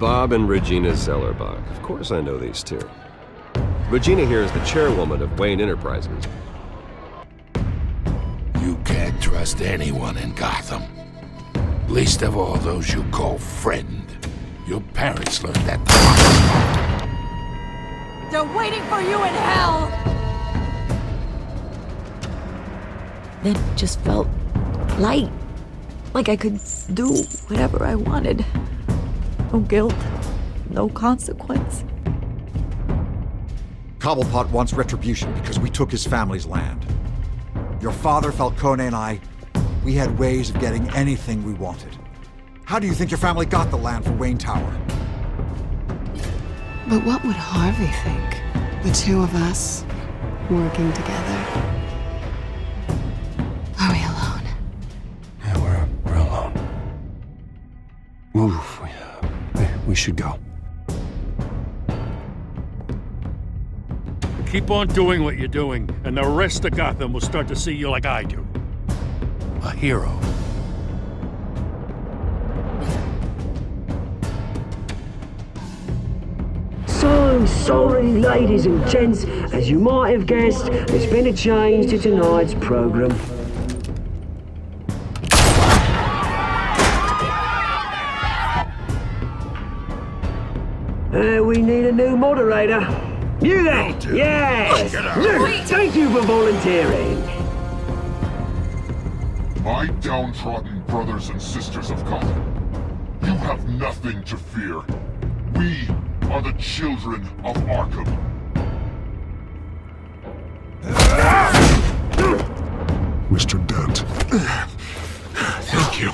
Bob and Regina Zellerbach. Of course I know these two. Regina here is the chairwoman of Wayne Enterprises. You can't trust anyone in Gotham. Least of all those you call friend. Your parents learned that. They're waiting for you in hell! It just felt light. Like I could do whatever I wanted. No guilt, no consequence. Cobblepot wants retribution because we took his family's land. Your father, Falcone, and I, we had ways of getting anything we wanted. How do you think your family got the land for Wayne Tower? But what would Harvey think? The two of us, working together. Are we alone? Yeah, we're alone. Move. We should go. Keep on doing what you're doing, and the rest of Gotham will start to see you like I do. A hero. So sorry, ladies and gents. As you might have guessed, there's been a change to tonight's program. We need a new moderator. You there? Yes! Luke, thank you for volunteering. My downtrodden brothers and sisters of Gotham, you have nothing to fear. We are the children of Arkham. Mr. Dent. Thank you.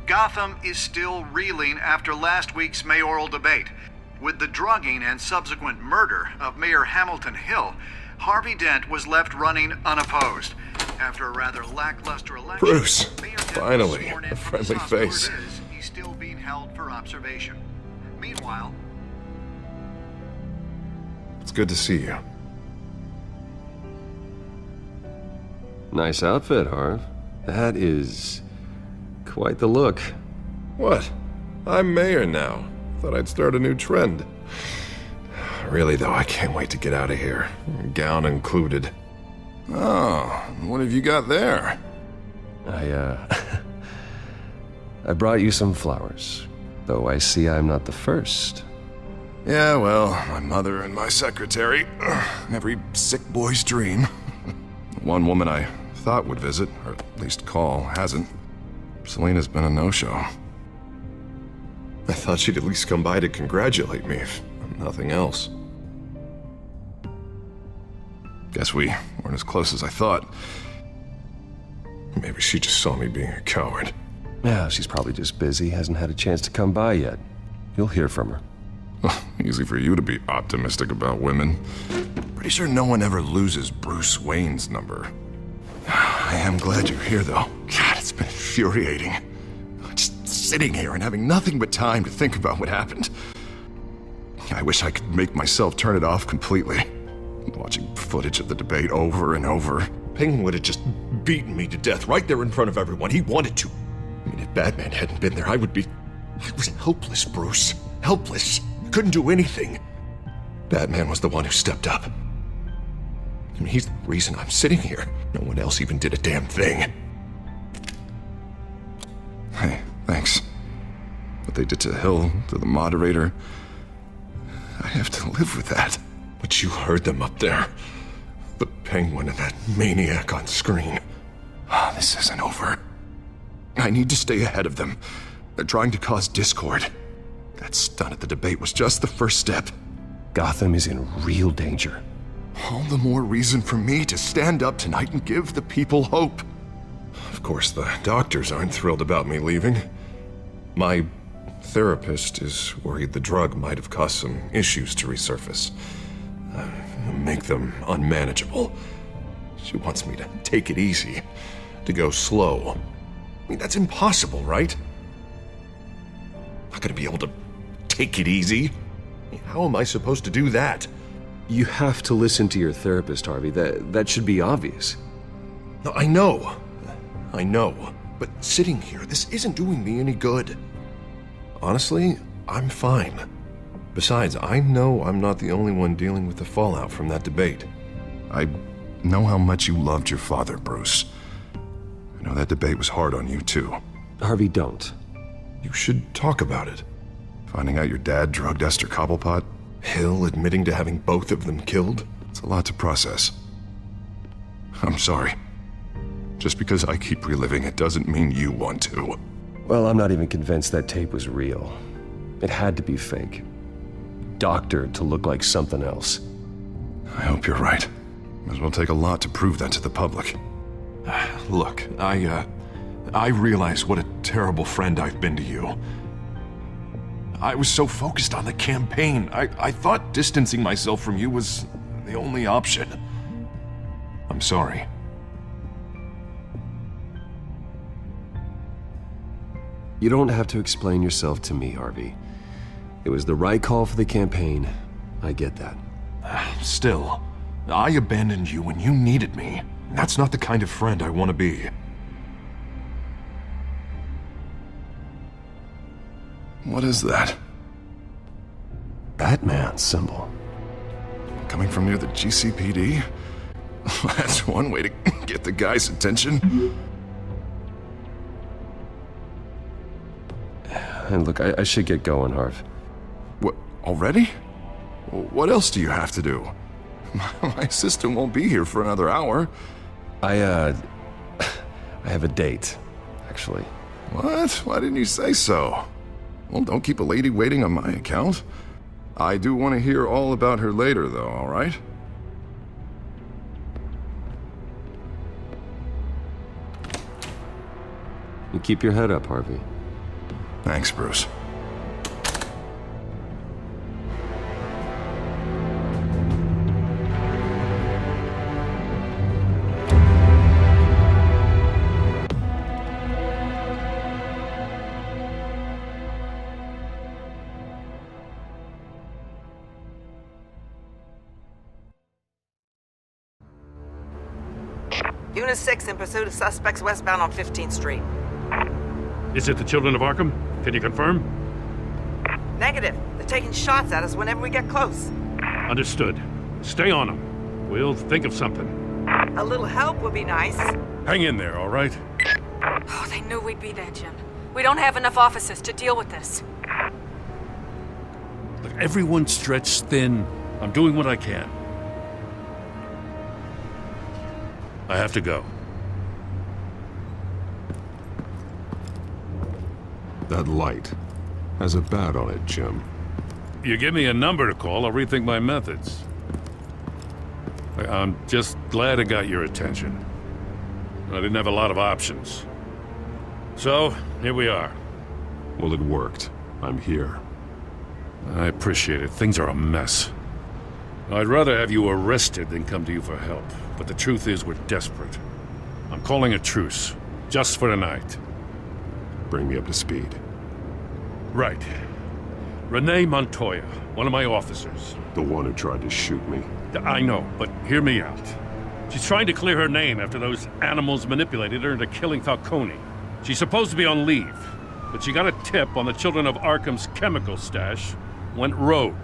Gotham is still reeling after last week's mayoral debate. With the drugging and subsequent murder of Mayor Hamilton Hill, Harvey Dent was left running unopposed. After a rather lackluster election, Bruce, Mayor Dent was finally, sworn in a from his friendly house where face. it is. He's still being held for observation. Meanwhile, It's good to see you. Nice outfit, Harv. That is quite the look. What? I'm mayor now. Thought I'd start a new trend. Really, though, I can't wait to get out of here. Gown included. Oh, what have you got there? I brought you some flowers. Though I see I'm not the first. Yeah, well, my mother and my secretary. Every sick boy's dream. One woman I thought would visit, or at least call, hasn't. Selena's been a no-show. I thought she'd at least come by to congratulate me, if nothing else. Guess we weren't as close as I thought. Maybe she just saw me being a coward. Yeah, she's probably just busy, hasn't had a chance to come by yet. You'll hear from her. Easy for you to be optimistic about women. Pretty sure no one ever loses Bruce Wayne's number. I am glad you're here, though. God, it's been infuriating. Just sitting here and having nothing but time to think about what happened. I wish I could make myself turn it off completely. Watching footage of the debate over and over. Penguin would have just beaten me to death right there in front of everyone. He wanted to. I mean, if Batman hadn't been there, I was helpless, Bruce. Helpless. Couldn't do anything. Batman was the one who stepped up. I mean, he's the reason I'm sitting here. No one else even did a damn thing. Hey, thanks. What they did to Hill, to the moderator, I have to live with that. But you heard them up there. The Penguin and that maniac on screen. This isn't over. I need to stay ahead of them. They're trying to cause discord. That stunt at the debate was just the first step. Gotham is in real danger. All the more reason for me to stand up tonight and give the people hope. Of course, the doctors aren't thrilled about me leaving. My therapist is worried the drug might have caused some issues to resurface. Make them unmanageable. She wants me to take it easy, to go slow. I mean, that's impossible, right? I'm not gonna be able to take it easy. How am I supposed to do that? You have to listen to your therapist, Harvey. That should be obvious. No, I know. But sitting here, this isn't doing me any good. Honestly, I'm fine. Besides, I know I'm not the only one dealing with the fallout from that debate. I know how much you loved your father, Bruce. I know that debate was hard on you, too. Harvey, don't. You should talk about it. Finding out your dad drugged Esther Cobblepot, Hill admitting to having both of them killed. It's a lot to process. I'm sorry. Just because I keep reliving it doesn't mean you want to. Well, I'm not even convinced that tape was real. It had to be fake. Doctored to look like something else. I hope you're right. Might as well take a lot to prove that to the public. Look, I realize what a terrible friend I've been to you. I was so focused on the campaign. I thought distancing myself from you was the only option. I'm sorry. You don't have to explain yourself to me, Harvey. It was the right call for the campaign. I get that. Still, I abandoned you when you needed me. That's not the kind of friend I want to be. What is that? Batman's symbol. Coming from near the GCPD? That's one way to get the guy's attention. And look, I should get going, Harv. What, already? What else do you have to do? My assistant won't be here for another hour. I have a date, actually. What? Why didn't you say so? Well, don't keep a lady waiting on my account. I do want to hear all about her later, though, all right? You keep your head up, Harvey. Thanks, Bruce. Unit 6 in pursuit of suspects westbound on 15th Street. Is it the Children of Arkham? Can you confirm? Negative. They're taking shots at us whenever we get close. Understood. Stay on them. We'll think of something. A little help would be nice. Hang in there, all right? Oh, they knew we'd be there, Jim. We don't have enough officers to deal with this. Look, everyone's stretched thin. I'm doing what I can. I have to go. That light has a bat on it, Jim. You give me a number to call, I'll rethink my methods. I'm just glad I got your attention. I didn't have a lot of options. So, here we are. Well, it worked. I'm here. I appreciate it. Things are a mess. I'd rather have you arrested than come to you for help. But the truth is, we're desperate. I'm calling a truce. Just for tonight. Bring me up to speed. Right. Renee Montoya, one of my officers. The one who tried to shoot me. I know, but hear me out. She's trying to clear her name after those animals manipulated her into killing Falcone. She's supposed to be on leave, but she got a tip on the Children of Arkham's chemical stash, went rogue.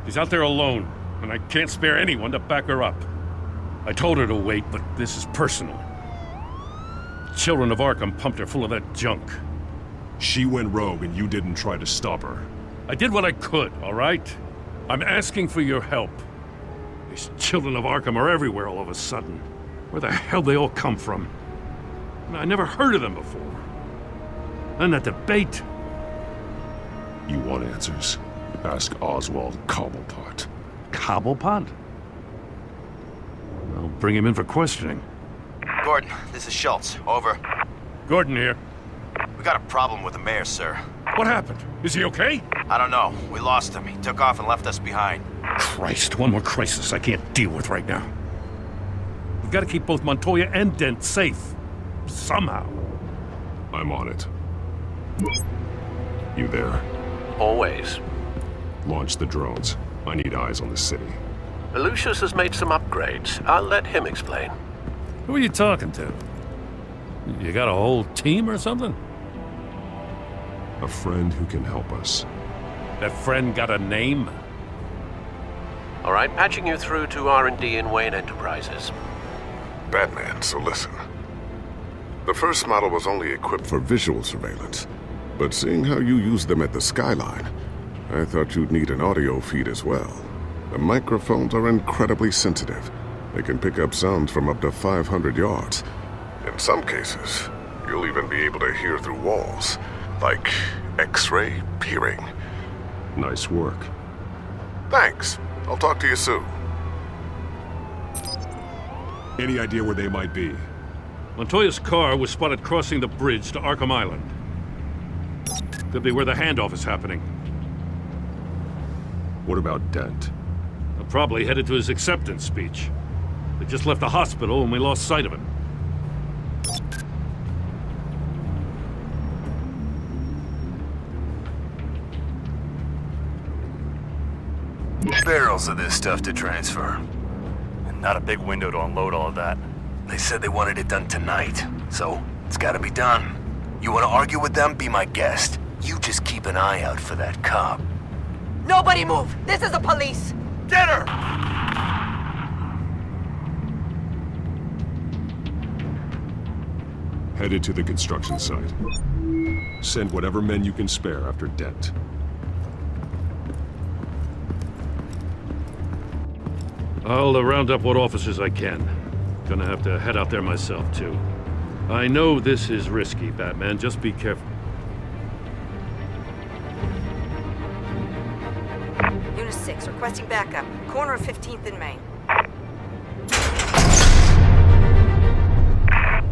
She's out there alone, and I can't spare anyone to back her up. I told her to wait, but this is personal. Children of Arkham pumped her full of that junk. She went rogue and you didn't try to stop her. I did what I could, all right? I'm asking for your help. These Children of Arkham are everywhere all of a sudden. Where the hell they all come from? I never heard of them before. And that debate. You want answers? Ask Oswald Cobblepot. Cobblepot? I'll bring him in for questioning. Gordon, this is Schultz. Over. Gordon here. We got a problem with the mayor, sir. What happened? Is he okay? I don't know. We lost him. He took off and left us behind. Christ, one more crisis I can't deal with right now. We've got to keep both Montoya and Dent safe. Somehow. I'm on it. You there? Always. Launch the drones. I need eyes on the city. Lucius has made some upgrades. I'll let him explain. Who are you talking to? You got a whole team or something? A friend who can help us. That friend got a name? All right, patching you through to R&D in Wayne Enterprises. Batman, so listen. The first model was only equipped for visual surveillance, but seeing how you use them at the Skyline, I thought you'd need an audio feed as well. The microphones are incredibly sensitive. They can pick up sounds from up to 500 yards. In some cases, you'll even be able to hear through walls, like X-ray peering. Nice work. Thanks. I'll talk to you soon. Any idea where they might be? Montoya's car was spotted crossing the bridge to Arkham Island. Could be where the handoff is happening. What about Dent? They're probably headed to his acceptance speech. They just left the hospital and we lost sight of him. Barrels of this stuff to transfer. And not a big window to unload all of that. They said they wanted it done tonight, so it's gotta be done. You wanna argue with them? Be my guest. You just keep an eye out for that cop. Nobody move! This is the police! Get her! Headed to the construction site. Send whatever men you can spare after Dent. I'll round up what officers I can. Gonna have to head out there myself, too. I know this is risky, Batman. Just be careful. Unit 6, requesting backup. Corner of 15th and Main.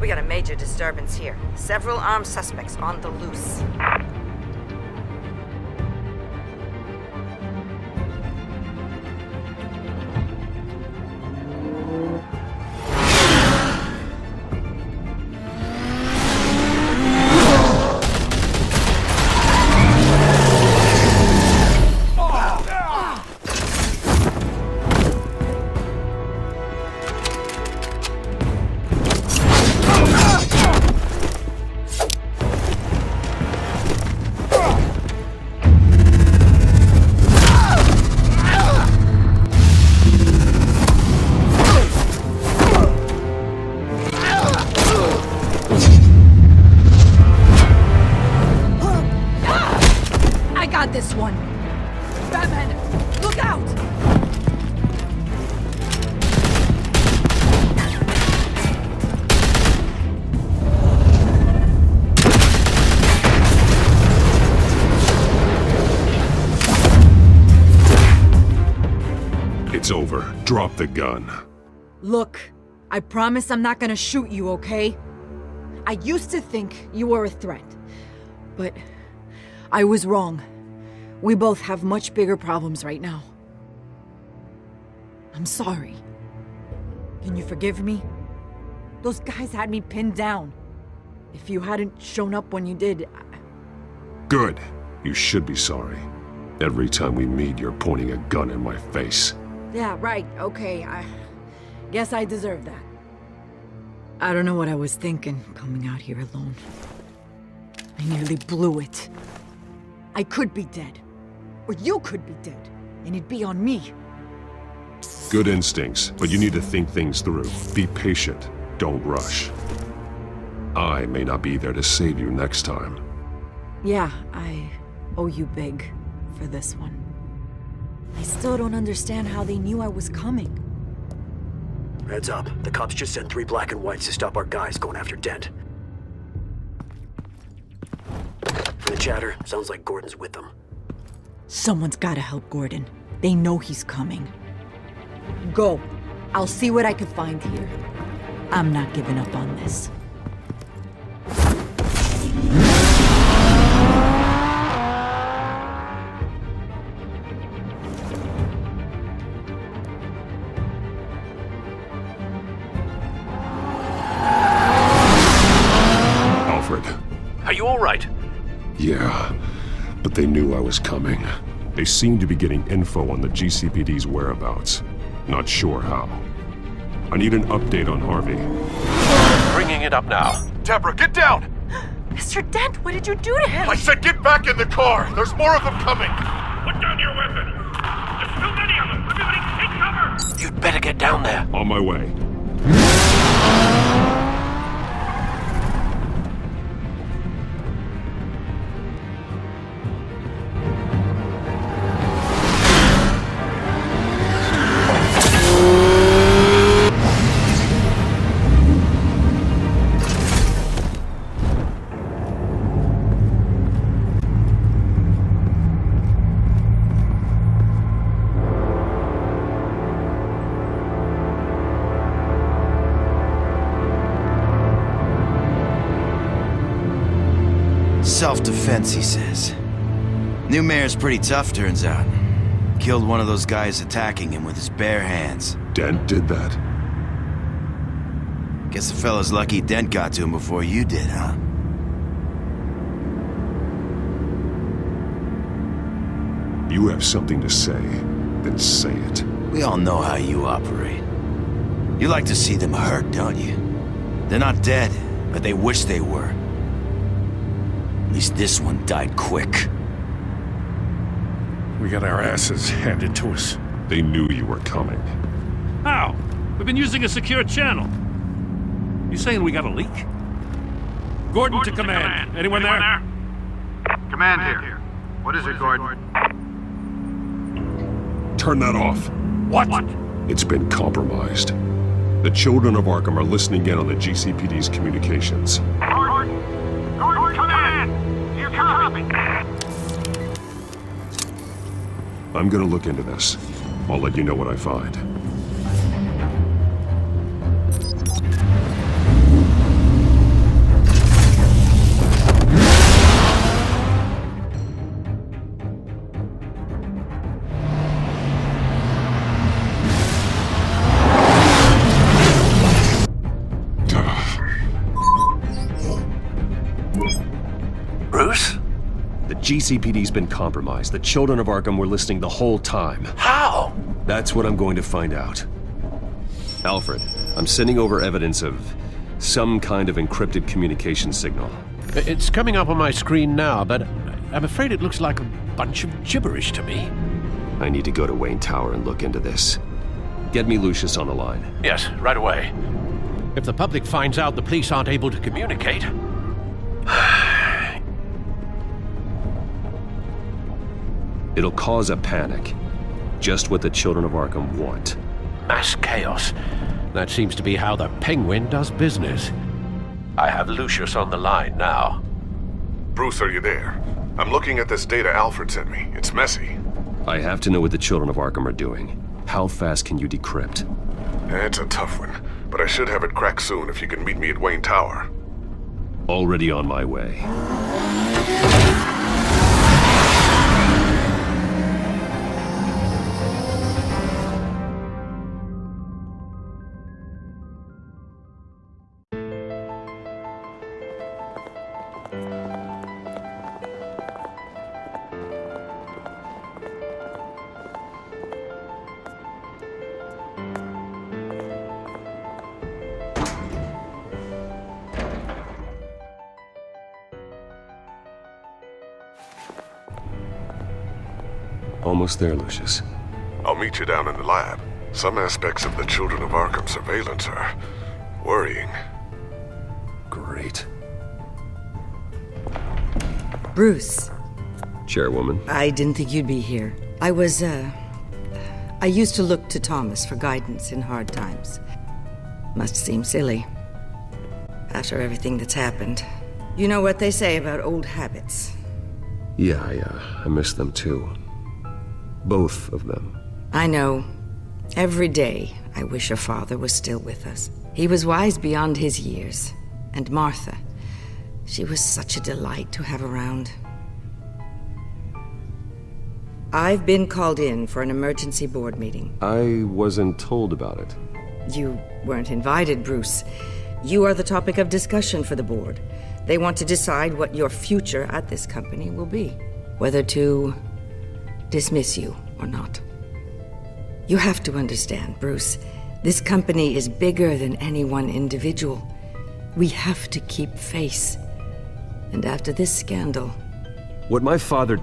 We got a major disturbance here. Several armed suspects on the loose. This one. Batman, look out! It's over. Drop the gun. Look, I promise I'm not gonna shoot you, okay? I used to think you were a threat, but I was wrong. We both have much bigger problems right now. I'm sorry. Can you forgive me? Those guys had me pinned down. If you hadn't shown up when you did... Good. You should be sorry. Every time we meet, you're pointing a gun in my face. Yeah, right, okay. I guess I deserve that. I don't know what I was thinking, coming out here alone. I nearly blew it. I could be dead. Or you could be dead, and it'd be on me. Good instincts, but you need to think things through. Be patient. Don't rush. I may not be there to save you next time. Yeah, I owe you big for this one. I still don't understand how they knew I was coming. Heads up. The cops just sent 3 black and whites to stop our guys going after Dent. From the chatter, sounds like Gordon's with them. Someone's gotta help Gordon. They know he's coming. Go. I'll see what I can find here. I'm not giving up on this. Alfred. Are you all right? Yeah, but they knew I was coming. They seem to be getting info on the GCPD's whereabouts. Not sure how. I need an update on Harvey. Bringing it up now. Deborah, get down! Mr. Dent, what did you do to him? I said get back in the car! There's more of them coming! Put down your weapon! There's too many of them! Everybody take cover! You'd better get down there. On my way. Self-defense, he says. New mayor's pretty tough, turns out. Killed one of those guys attacking him with his bare hands. Dent did that? Guess the fella's lucky Dent got to him before you did, huh? You have something to say, then say it. We all know how you operate. You like to see them hurt, don't you? They're not dead, but they wish they were. At least this one died quick. We got our asses handed to us. They knew you were coming. How? We've been using a secure channel. You saying we got a leak? Gordon to command. Anyone there? Command here. What is it, Gordon? Turn that off. What? It's been compromised. The children of Arkham are listening in on the GCPD's communications. Gordon, command! You copy? I'm gonna look into this. I'll let you know what I find. Bruce? The GCPD's been compromised. The children of Arkham were listening the whole time. How? That's what I'm going to find out. Alfred, I'm sending over evidence of some kind of encrypted communication signal. It's coming up on my screen now, but I'm afraid it looks like a bunch of gibberish to me. I need to go to Wayne Tower and look into this. Get me Lucius on the line. Yes, right away. If the public finds out the police aren't able to communicate... It'll cause a panic. Just what the children of Arkham want. Mass chaos. That seems to be how the Penguin does business. I have Lucius on the line now. Bruce, are you there? I'm looking at this data Alfred sent me. It's messy. I have to know what the children of Arkham are doing. How fast can you decrypt? It's a tough one, but I should have it cracked soon if you can meet me at Wayne Tower. Already on my way. Almost there, Lucius. I'll meet you down in the lab. Some aspects of the Children of Arkham surveillance are worrying. Great. Bruce. Chairwoman. I didn't think you'd be here. I used to look to Thomas for guidance in hard times. Must seem silly. After everything that's happened. You know what they say about old habits. Yeah, I miss them too. Both of them. I know. Every day, I wish your father was still with us. He was wise beyond his years. And Martha, she was such a delight to have around. I've been called in for an emergency board meeting. I wasn't told about it. You weren't invited, Bruce. You are the topic of discussion for the board. They want to decide what your future at this company will be. Whether to dismiss you or not. You have to understand, Bruce. This company is bigger than any one individual. We have to keep face. And after this scandal... What my father...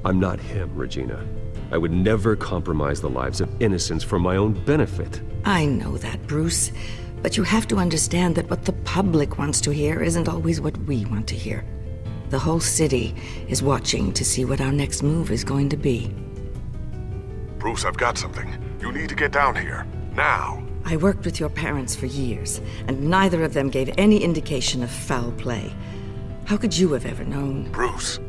I'm not him, Regina. I would never compromise the lives of innocents for my own benefit. I know that, Bruce. But you have to understand that what the public wants to hear isn't always what we want to hear. The whole city is watching to see what our next move is going to be. Bruce, I've got something. You need to get down here. Now. I worked with your parents for years, and neither of them gave any indication of foul play. How could you have ever known? Bruce.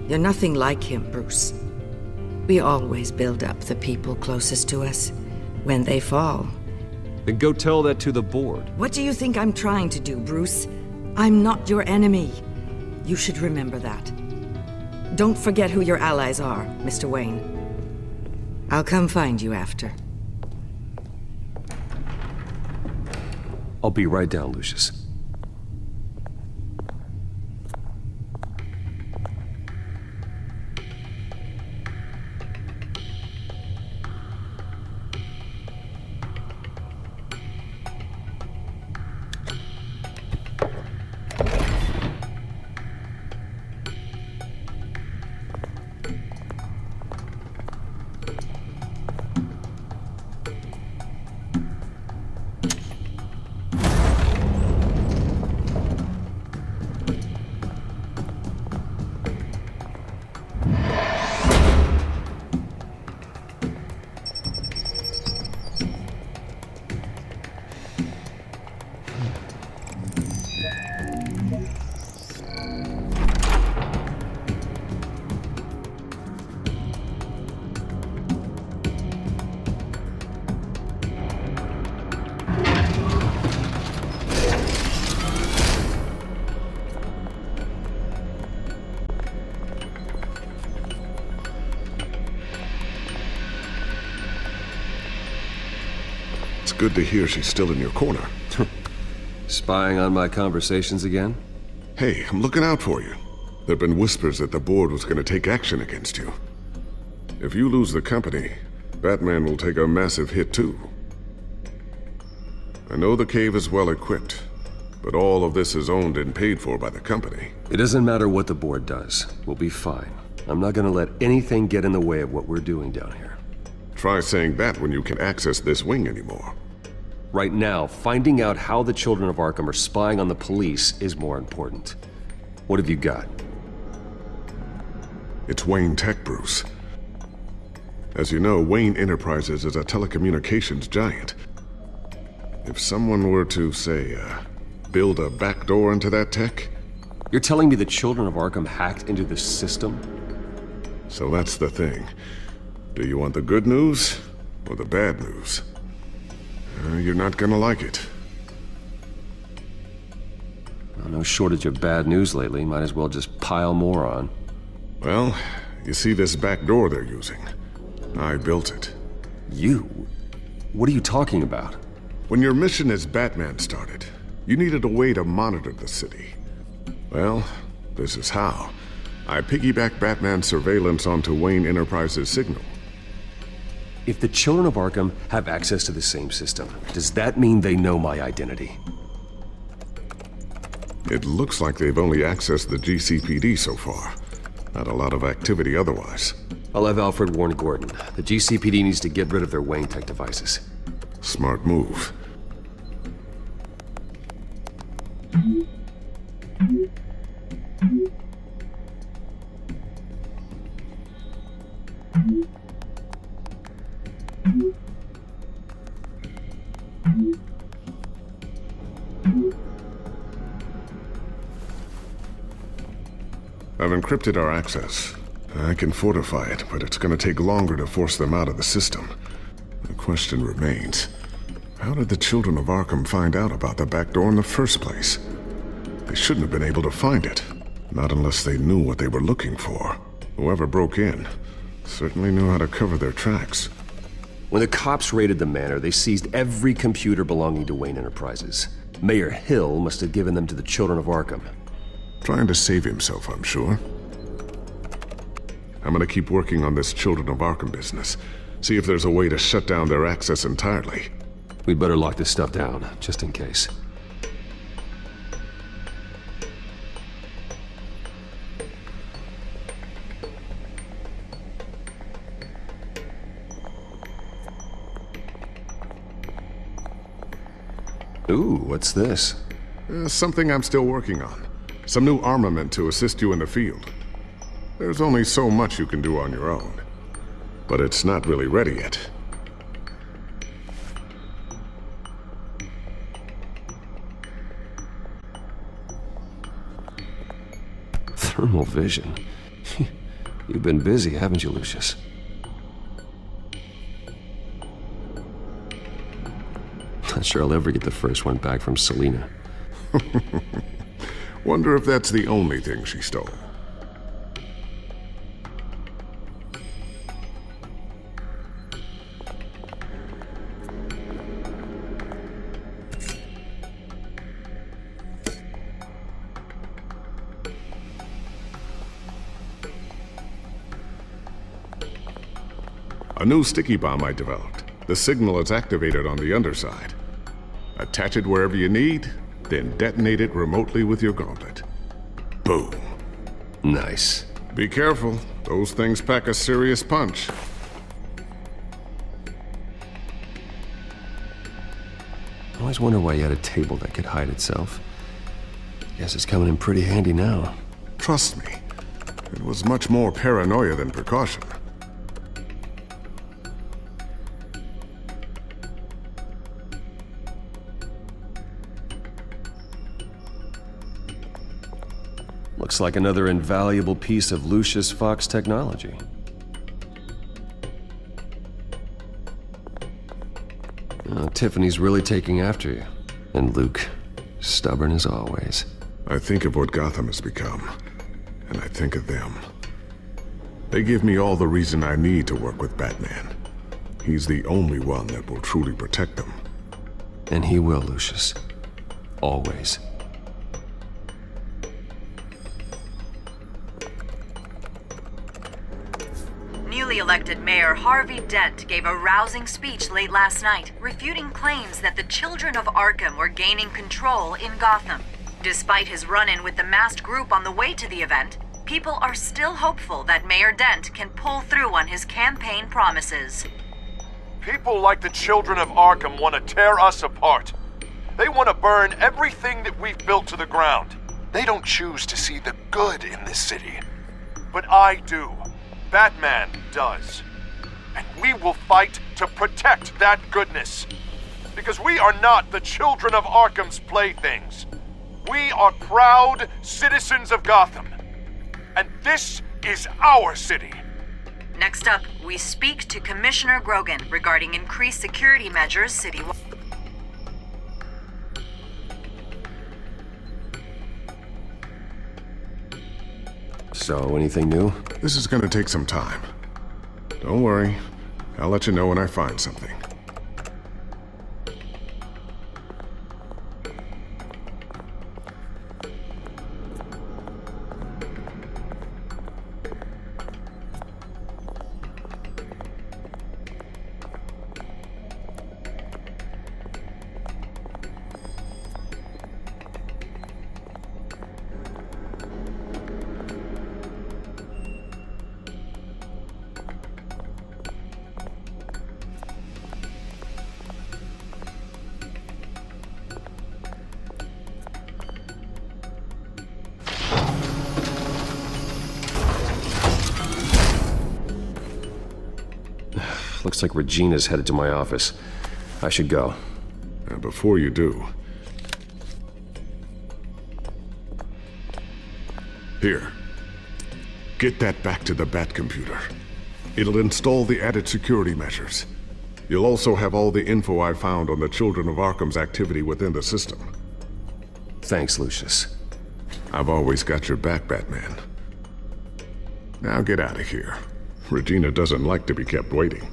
You're nothing like him, Bruce. We always build up the people closest to us. When they fall... Then go tell that to the board. What do you think I'm trying to do, Bruce? I'm not your enemy. You should remember that. Don't forget who your allies are, Mr. Wayne. I'll come find you after. I'll be right down, Lucius. Good to hear she's still in your corner. Spying on my conversations again? Hey, I'm looking out for you. There've been whispers that the board was going to take action against you. If you lose the company, Batman will take a massive hit too. I know the cave is well equipped, but all of this is owned and paid for by the company. It doesn't matter what the board does. We'll be fine. I'm not going to let anything get in the way of what we're doing down here. Try saying that when you can access this wing anymore. Right now, finding out how the children of Arkham are spying on the police is more important. What have you got? It's Wayne Tech, Bruce. As you know, Wayne Enterprises is a telecommunications giant. If someone were to, say, build a backdoor into that tech... You're telling me the children of Arkham hacked into the system? So that's the thing. Do you want the good news or the bad news? You're not gonna like it. Well, no shortage of bad news lately. Might as well just pile more on. Well, you see this back door they're using? I built it. You? What are you talking about? When your mission as Batman started, you needed a way to monitor the city. Well, this is how. I piggybacked Batman's surveillance onto Wayne Enterprises' signal. If the children of Arkham have access to the same system, does that mean they know my identity? It looks like they've only accessed the GCPD so far. Not a lot of activity otherwise. I'll have Alfred warn Gordon. The GCPD needs to get rid of their Wayne Tech devices. Smart move. I've encrypted our access. I can fortify it, but it's gonna take longer to force them out of the system. The question remains, how did the children of Arkham find out about the back door in the first place? They shouldn't have been able to find it. Not unless they knew what they were looking for. Whoever broke in certainly knew how to cover their tracks. When the cops raided the manor, they seized every computer belonging to Wayne Enterprises. Mayor Hill must have given them to the children of Arkham. Trying to save himself, I'm sure. I'm gonna keep working on this Children of Arkham business. See if there's a way to shut down their access entirely. We'd better lock this stuff down, just in case. Ooh, what's this? Something I'm still working on. Some new armament to assist you in the field. There's only so much you can do on your own. But it's not really ready yet. Thermal vision. You've been busy, haven't you, Lucius? Not sure I'll ever get the first one back from Selina. Wonder if that's the only thing she stole. A new sticky bomb I developed. The signal is activated on the underside. Attach it wherever you need, then detonate it remotely with your gauntlet. Boom. Nice. Be careful. Those things pack a serious punch. I always wonder why you had a table that could hide itself. Guess it's coming in pretty handy now. Trust me, it was much more paranoia than precaution. Looks like another invaluable piece of Lucius Fox technology. Tiffany's really taking after you. And Luke, stubborn as always. I think of what Gotham has become, and I think of them. They give me all the reason I need to work with Batman. He's the only one that will truly protect them. And he will, Lucius. Always. Newly elected Mayor Harvey Dent gave a rousing speech late last night, refuting claims that the children of Arkham were gaining control in Gotham. Despite his run-in with the masked group on the way to the event, people are still hopeful that Mayor Dent can pull through on his campaign promises. People like the children of Arkham want to tear us apart. They want to burn everything that we've built to the ground. They don't choose to see the good in this city. But I do. Batman does. And we will fight to protect that goodness. Because we are not the children of Arkham's playthings. We are proud citizens of Gotham. And this is our city. Next up, we speak to Commissioner Grogan regarding increased security measures citywide. So, anything new? This is gonna take some time. Don't worry. I'll let you know when I find something. Looks like Regina's headed to my office. I should go. Before you do... Here. Get that back to the Bat computer. It'll install the added security measures. You'll also have all the info I found on the Children of Arkham's activity within the system. Thanks, Lucius. I've always got your back, Batman. Now get out of here. Regina doesn't like to be kept waiting.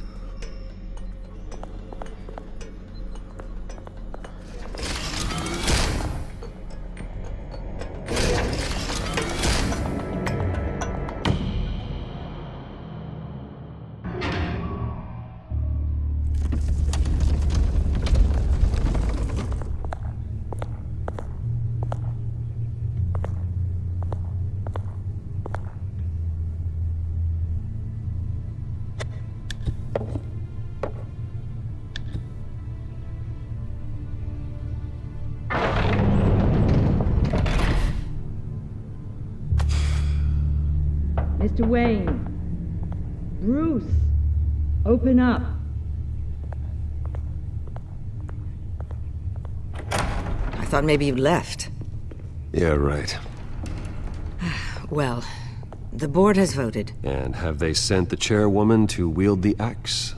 Mr. Wayne. Bruce. Open up. I thought maybe you left. Yeah, right. Well, the board has voted. And have they sent the chairwoman to wield the axe?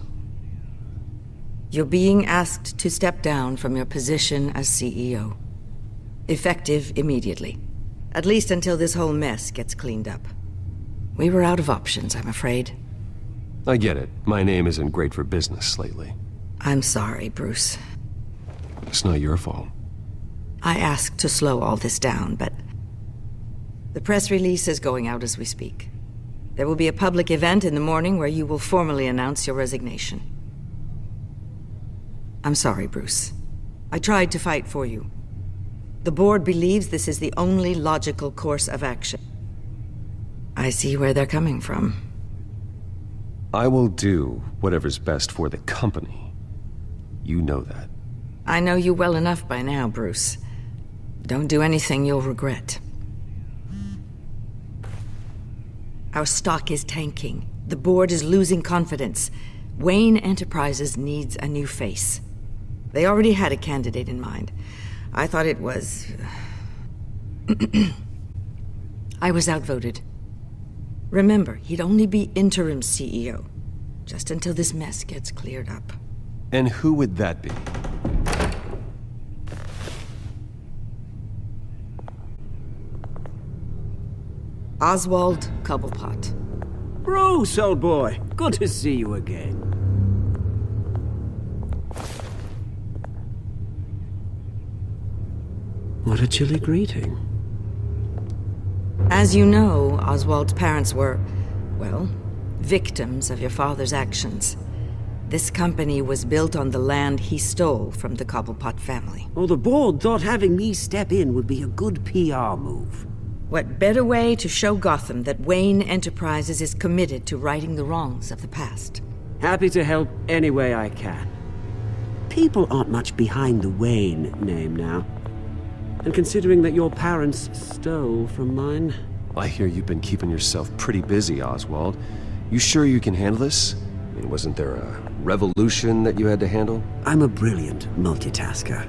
You're being asked to step down from your position as CEO. Effective immediately. At least until this whole mess gets cleaned up. We were out of options, I'm afraid. I get it. My name isn't great for business lately. I'm sorry, Bruce. It's not your fault. I asked to slow all this down, but the press release is going out as we speak. There will be a public event in the morning where you will formally announce your resignation. I'm sorry, Bruce. I tried to fight for you. The board believes this is the only logical course of action. I see where they're coming from. I will do whatever's best for the company. You know that. I know you well enough by now, Bruce. Don't do anything you'll regret. Our stock is tanking. The board is losing confidence. Wayne Enterprises needs a new face. They already had a candidate in mind. I thought it was... I was outvoted. Remember, he'd only be interim CEO, just until this mess gets cleared up. And who would that be? Oswald Cobblepot. Bruce, old boy. Good to see you again. What a chilly greeting. As you know, Oswald's parents were, well, victims of your father's actions. This company was built on the land he stole from the Cobblepot family. Oh, the board thought having me step in would be a good PR move. What better way to show Gotham that Wayne Enterprises is committed to righting the wrongs of the past? Happy to help any way I can. People aren't much behind the Wayne name now. And considering that your parents stole from mine... I hear you've been keeping yourself pretty busy, Oswald. You sure you can handle this? I mean, wasn't there a revolution that you had to handle? I'm a brilliant multitasker.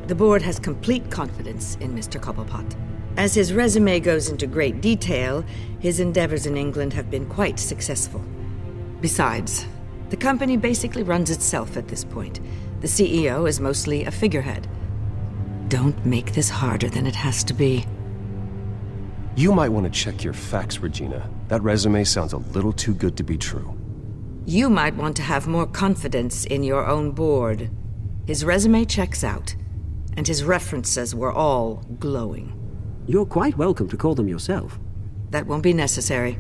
The board has complete confidence in Mr. Cobblepot. As his resume goes into great detail, his endeavors in England have been quite successful. Besides, the company basically runs itself at this point. The CEO is mostly a figurehead. Don't make this harder than it has to be. You might want to check your facts, Regina. That resume sounds a little too good to be true. You might want to have more confidence in your own board. His resume checks out, and his references were all glowing. You're quite welcome to call them yourself. That won't be necessary.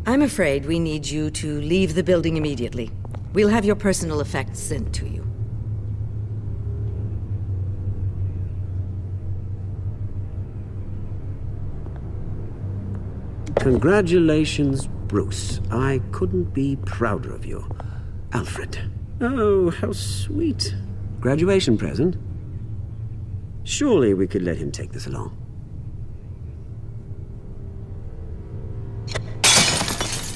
I'm afraid we need you to leave the building immediately. We'll have your personal effects sent to you. Congratulations, Bruce. I couldn't be prouder of you. Alfred. Oh, how sweet. Graduation present? Surely we could let him take this along.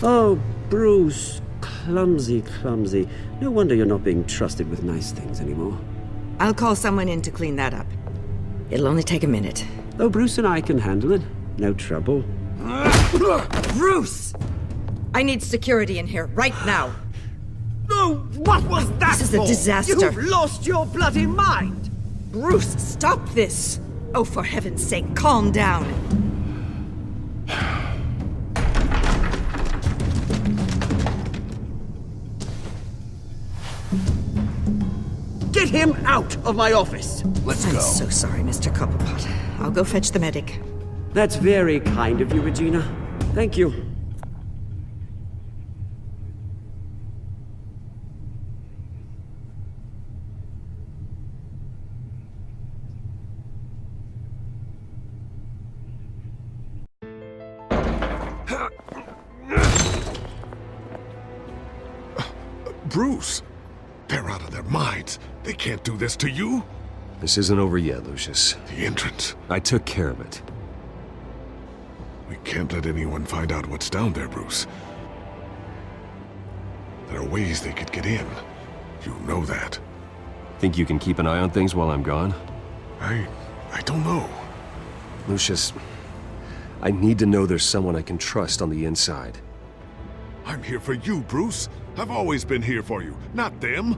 Oh, Bruce. Clumsy, clumsy. No wonder you're not being trusted with nice things anymore. I'll call someone in to clean that up. It'll only take a minute. Oh, Bruce and I can handle it. No trouble. Bruce! I need security in here, right now. No, what was that This is a disaster. You've lost your bloody mind! Bruce, stop this! Oh, for heaven's sake, calm down. Get him out of my office! I'm so sorry, Mr. Cobblepot. I'll go fetch the medic. That's very kind of you, Regina. Thank you. Bruce! They're out of their minds. They can't do this to you. This isn't over yet, Lucius. The entrance. I took care of it. We can't let anyone find out what's down there, Bruce. There are ways they could get in. You know that. Think you can keep an eye on things while I'm gone? I don't know. Lucius, I need to know there's someone I can trust on the inside. I'm here for you, Bruce. I've always been here for you, not them.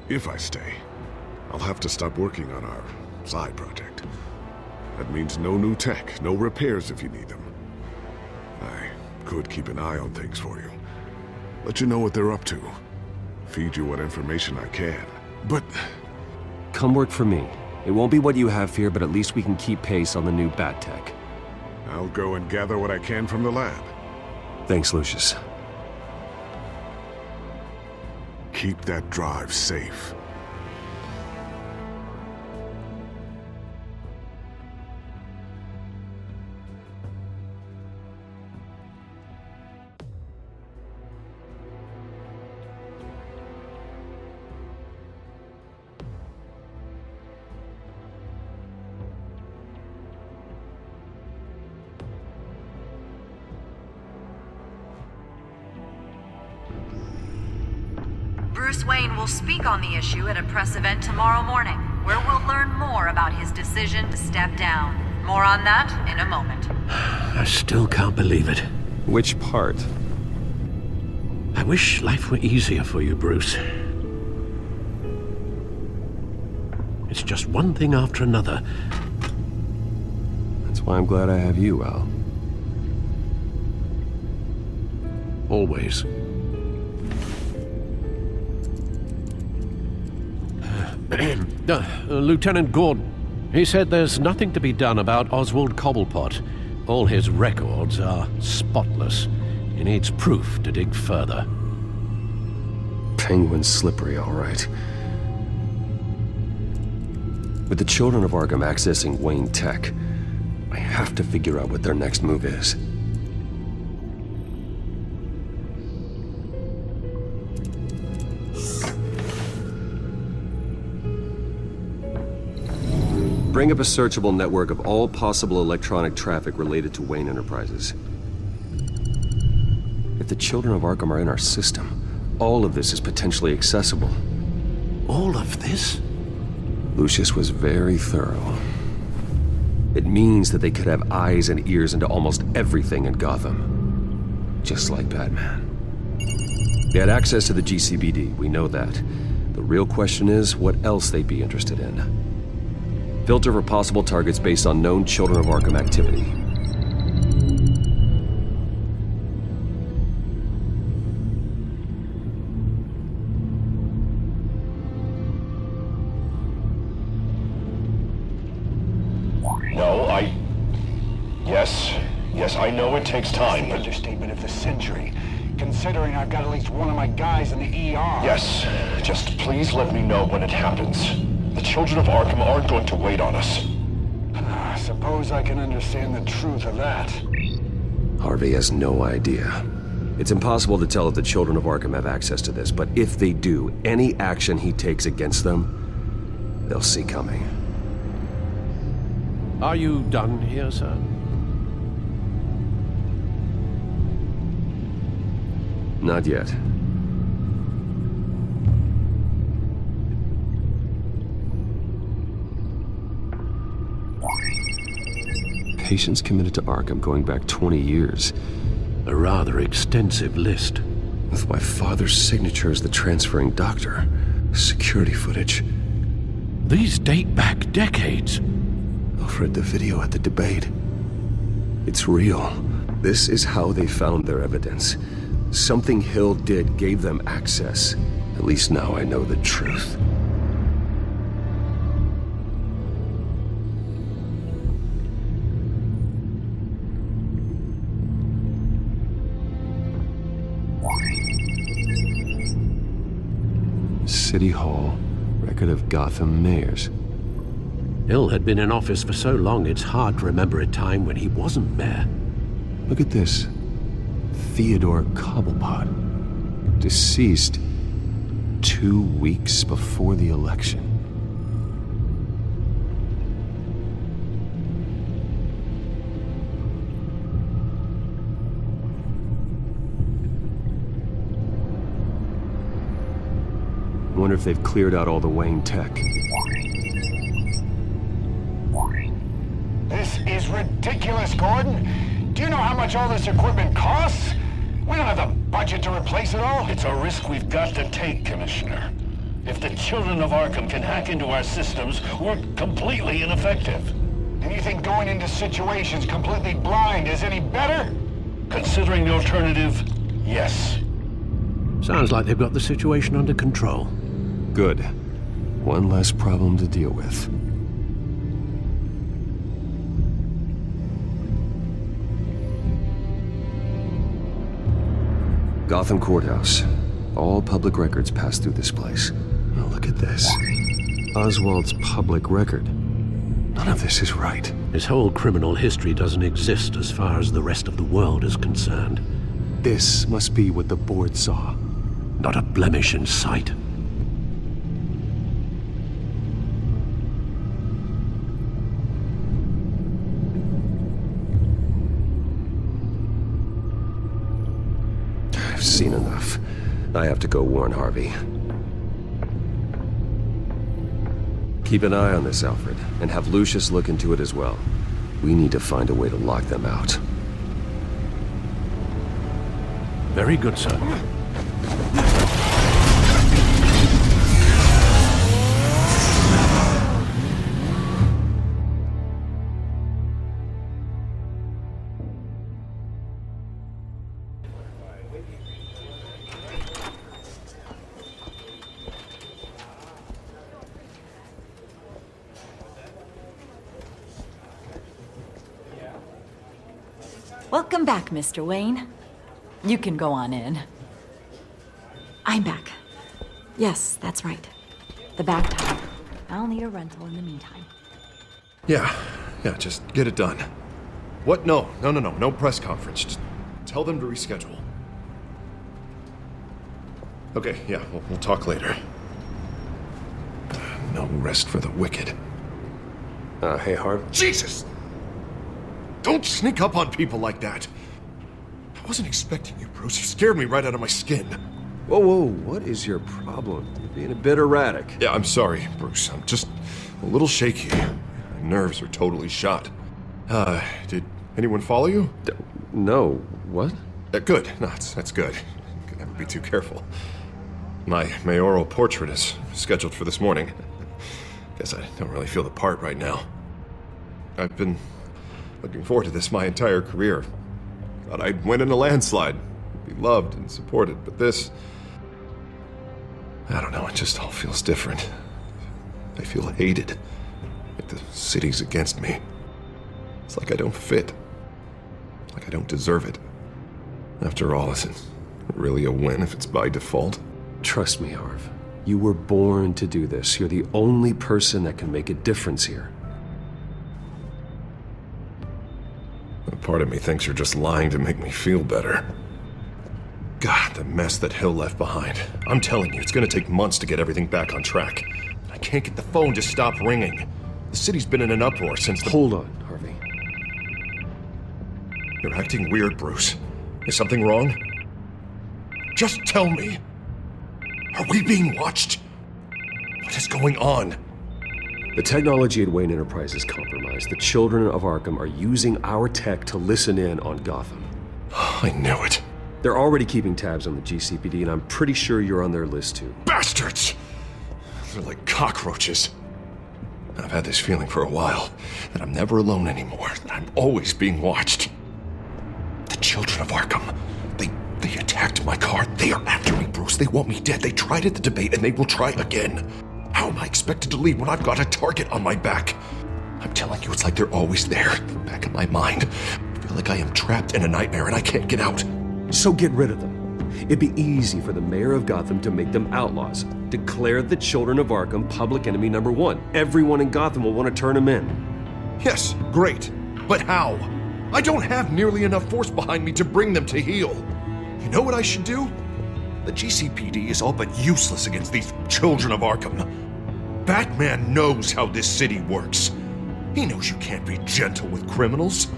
If I stay, I'll have to stop working on our side project. That means no new tech, no repairs if you need them. I could keep an eye on things for you. Let you know what they're up to. Feed you what information I can. But... Come work for me. It won't be what you have here, but at least we can keep pace on the new bat tech. I'll go and gather what I can from the lab. Thanks, Lucius. Keep that drive safe. Bruce Wayne will speak on the issue at a press event tomorrow morning, where we'll learn more about his decision to step down. More on that in a moment. I still can't believe it. Which part? I wish life were easier for you, Bruce. It's just one thing after another. That's why I'm glad I have you, Al. Always. Lieutenant Gordon. He said there's nothing to be done about Oswald Cobblepot. All his records are spotless. He needs proof to dig further. Penguin's slippery, all right. With the children of Arkham accessing Wayne Tech, I have to figure out what their next move is. Bring up a searchable network of all possible electronic traffic related to Wayne Enterprises. If the children of Arkham are in our system, all of this is potentially accessible. All of this? Lucius was very thorough. It means that they could have eyes and ears into almost everything in Gotham. Just like Batman. They had access to the GCPD, we know that. The real question is what else they'd be interested in. Filter for possible targets based on known Children of Arkham activity. No, Yes, I know it takes time, That's the understatement of the century, considering I've got at least one of my guys in the ER. Yes, just please let me know when it happens. The Children of Arkham aren't going to wait on us. I suppose I can understand the truth of that. Harvey has no idea. It's impossible to tell if the Children of Arkham have access to this, but if they do, any action he takes against them, they'll see coming. Are you done here, sir? Not yet. patients committed to Arkham going back 20 years. A rather extensive list. With my father's signature as the transferring doctor. Security footage. These date back decades. Alfred, the video at the debate. It's real. This is how they found their evidence. Something Hill did gave them access. At least now I know the truth. City Hall, record of Gotham mayors. Hill had been in office for so long it's hard to remember a time when he wasn't mayor. Look at this. Theodore Cobblepot. Deceased 2 weeks before the election. Wonder if they've cleared out all the Wayne tech. This is ridiculous, Gordon. Do you know how much all this equipment costs? We don't have the budget to replace it all. It's a risk we've got to take, Commissioner. If the children of Arkham can hack into our systems, we're completely ineffective. And you think going into situations completely blind is any better? Considering the alternative, yes. Sounds like they've got the situation under control. Good. One less problem to deal with. Gotham Courthouse. All public records pass through this place. Oh, look at this. Oswald's public record. None of this is right. His whole criminal history doesn't exist as far as the rest of the world is concerned. This must be what the board saw. Not a blemish in sight. I've seen enough. I have to go warn Harvey. Keep an eye on this, Alfred, and have Lucius look into it as well. We need to find a way to lock them out. Very good, sir. Welcome back, Mr. Wayne. You can go on in. I'm back. Yes, that's right. The back tire. I'll need a rental in the meantime. Yeah, just get it done. What? No press conference. Just tell them to reschedule. Okay, yeah, we'll talk later. No rest for the wicked. Hey, Harv. Jesus! Don't sneak up on people like that. I wasn't expecting you, Bruce. You scared me right out of my skin. Whoa, what is your problem? You're being a bit erratic. Yeah, I'm sorry, Bruce. I'm just a little shaky. My nerves are totally shot. Did anyone follow you? No. What? Good. No, that's good. Never be too careful. My mayoral portrait is scheduled for this morning. Guess I don't really feel the part right now. I've been looking forward to this my entire career. Thought I'd win in a landslide, be loved and supported, but this... I don't know, it just all feels different. I feel hated. Like the city's against me. It's like I don't fit. Like I don't deserve it. After all, is it really a win if it's by default? Trust me, Harv. You were born to do this. You're the only person that can make a difference here. A part of me thinks you're just lying to make me feel better. God, the mess that Hill left behind. I'm telling you, it's gonna take months to get everything back on track. I can't get the phone to stop ringing. The city's been in an uproar since the... Hold on, Harvey. You're acting weird, Bruce. Is something wrong? Just tell me. Are we being watched? What is going on? The technology at Wayne Enterprise is compromised. The children of Arkham are using our tech to listen in on Gotham. I knew it. They're already keeping tabs on the GCPD, and I'm pretty sure you're on their list too. Bastards! They're like cockroaches. I've had this feeling for a while, that I'm never alone anymore, that I'm always being watched. The children of Arkham, they attacked my car. They are after me, Bruce. They want me dead. They tried at the debate, and they will try again. How am I expected to leave when I've got a target on my back? I'm telling you, it's like they're always there, in the back of my mind. I feel like I am trapped in a nightmare and I can't get out. So get rid of them. It'd be easy for the mayor of Gotham to make them outlaws. Declare the children of Arkham public enemy number 1. Everyone in Gotham will want to turn them in. Yes, great. But how? I don't have nearly enough force behind me to bring them to heel. You know what I should do? The GCPD is all but useless against these children of Arkham. Batman knows how this city works. He knows you can't be gentle with criminals.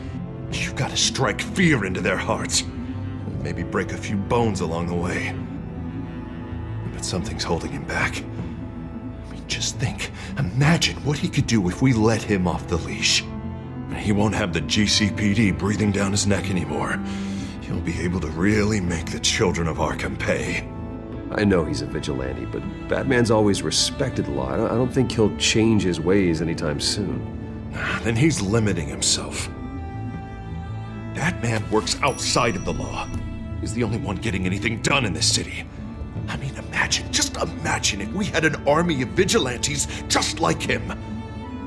You've got to strike fear into their hearts. And maybe break a few bones along the way. But something's holding him back. I mean, just think. Imagine what he could do if we let him off the leash. He won't have the GCPD breathing down his neck anymore. He'll be able to really make the children of Arkham pay. I know he's a vigilante, but Batman's always respected the law. I don't think he'll change his ways anytime soon. Then he's limiting himself. Batman works outside of the law. He's the only one getting anything done in this city. I mean, just imagine if we had an army of vigilantes just like him.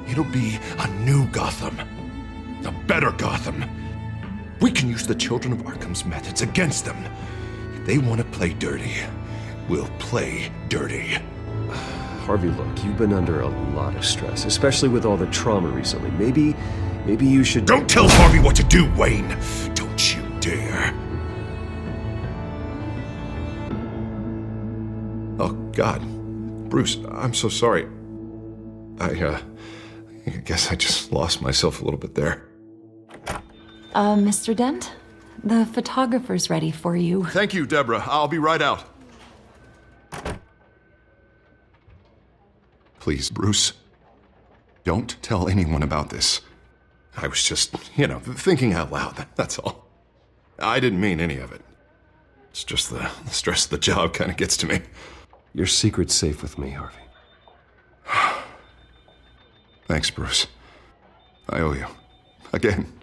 It'll be a new Gotham. A better Gotham. We can use the children of Arkham's methods against them. If they want to play dirty, we'll play dirty. Harvey, look, you've been under a lot of stress, especially with all the trauma recently. Maybe you should... Don't tell Harvey what to do, Wayne! Don't you dare. Oh, God. Bruce, I'm so sorry. I guess I just lost myself a little bit there. Mr. Dent? The photographer's ready for you. Thank you, Deborah. I'll be right out. Please, Bruce. Don't tell anyone about this. I was just, thinking out loud, that's all. I didn't mean any of it. It's just the stress of the job kind of gets to me. Your secret's safe with me, Harvey. Thanks, Bruce. I owe you. Again.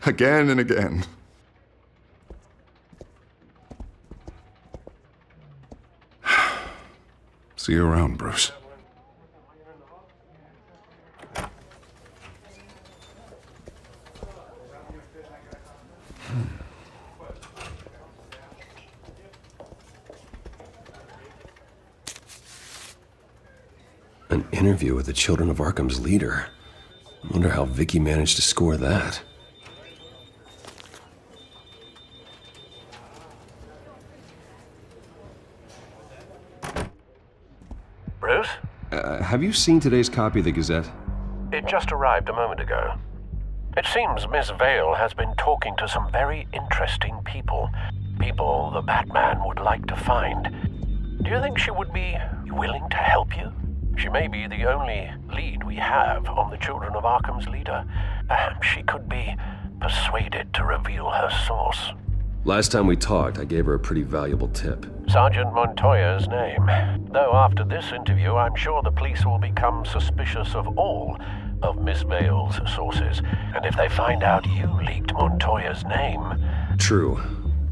Again and again. See you around, Bruce. An interview with the Children of Arkham's leader. I wonder how Vicky managed to score that. Bruce? Have you seen today's copy of the Gazette? It just arrived a moment ago. It seems Miss Vale has been talking to some very interesting people. People the Batman would like to find. Do you think she would be willing to help you? She may be the only lead we have on the Children of Arkham's leader. Perhaps she could be persuaded to reveal her source. Last time we talked, I gave her a pretty valuable tip. Sergeant Montoya's name. Though after this interview, I'm sure the police will become suspicious of all of Miss Vale's sources. And if they find out you leaked Montoya's name... True.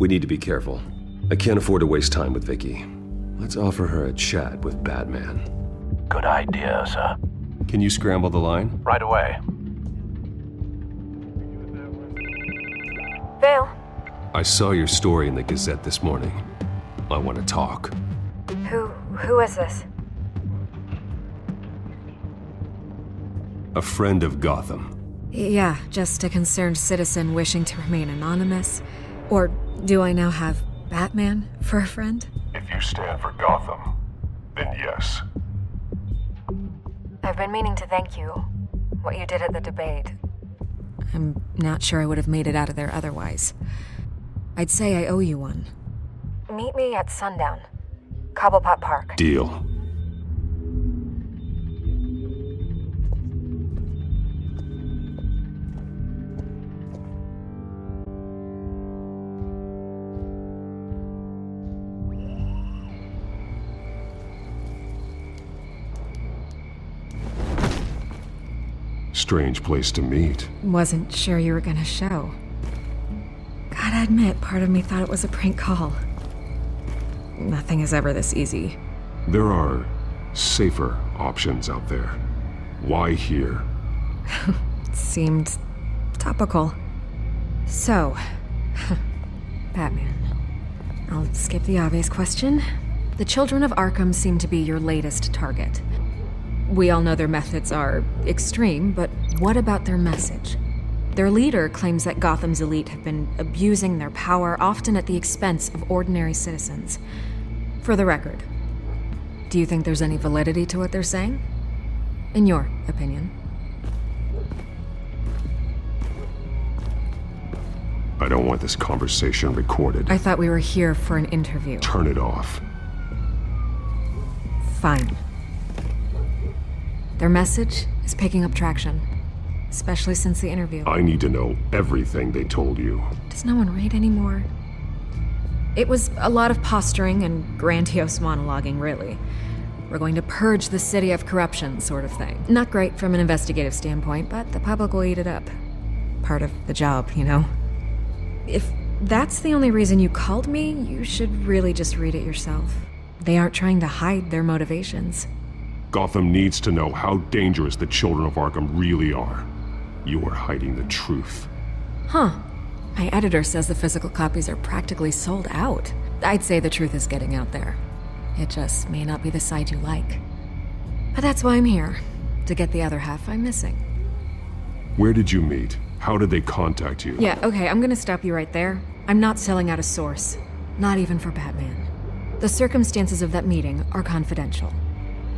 We need to be careful. I can't afford to waste time with Vicky. Let's offer her a chat with Batman. Good idea, sir. Can you scramble the line? Right away. Vale? I saw your story in the Gazette this morning. I want to talk. Who is this? A friend of Gotham. Yeah, just a concerned citizen wishing to remain anonymous. Or do I now have Batman for a friend? If you stand for Gotham, then yes. I've been meaning to thank you. What you did at the debate. I'm not sure I would have made it out of there otherwise. I'd say I owe you one. Meet me at sundown. Cobblepot Park. Deal. strange place to meet. Wasn't sure you were gonna show. Gotta admit, part of me thought it was a prank call. Nothing is ever this easy. There are safer options out there. Why here? Seemed topical. So, Batman. I'll skip the obvious question. The children of Arkham seem to be your latest target. We all know their methods are extreme, but what about their message? Their leader claims that Gotham's elite have been abusing their power, often at the expense of ordinary citizens. For the record, do you think there's any validity to what they're saying? In your opinion? I don't want this conversation recorded. I thought we were here for an interview. Turn it off. Fine. Their message is picking up traction, especially since the interview. I need to know everything they told you. Does no one read anymore? It was a lot of posturing and grandiose monologuing, really. We're going to purge the city of corruption, sort of thing. Not great from an investigative standpoint, but the public will eat it up. Part of the job, you know? If that's the only reason you called me, you should really just read it yourself. They aren't trying to hide their motivations. Gotham needs to know how dangerous the children of Arkham really are. You are hiding the truth. Huh. My editor says the physical copies are practically sold out. I'd say the truth is getting out there. It just may not be the side you like. But that's why I'm here, to get the other half I'm missing. Where did you meet? How did they contact you? Yeah, okay, I'm gonna stop you right there. I'm not selling out a source. Not even for Batman. The circumstances of that meeting are confidential.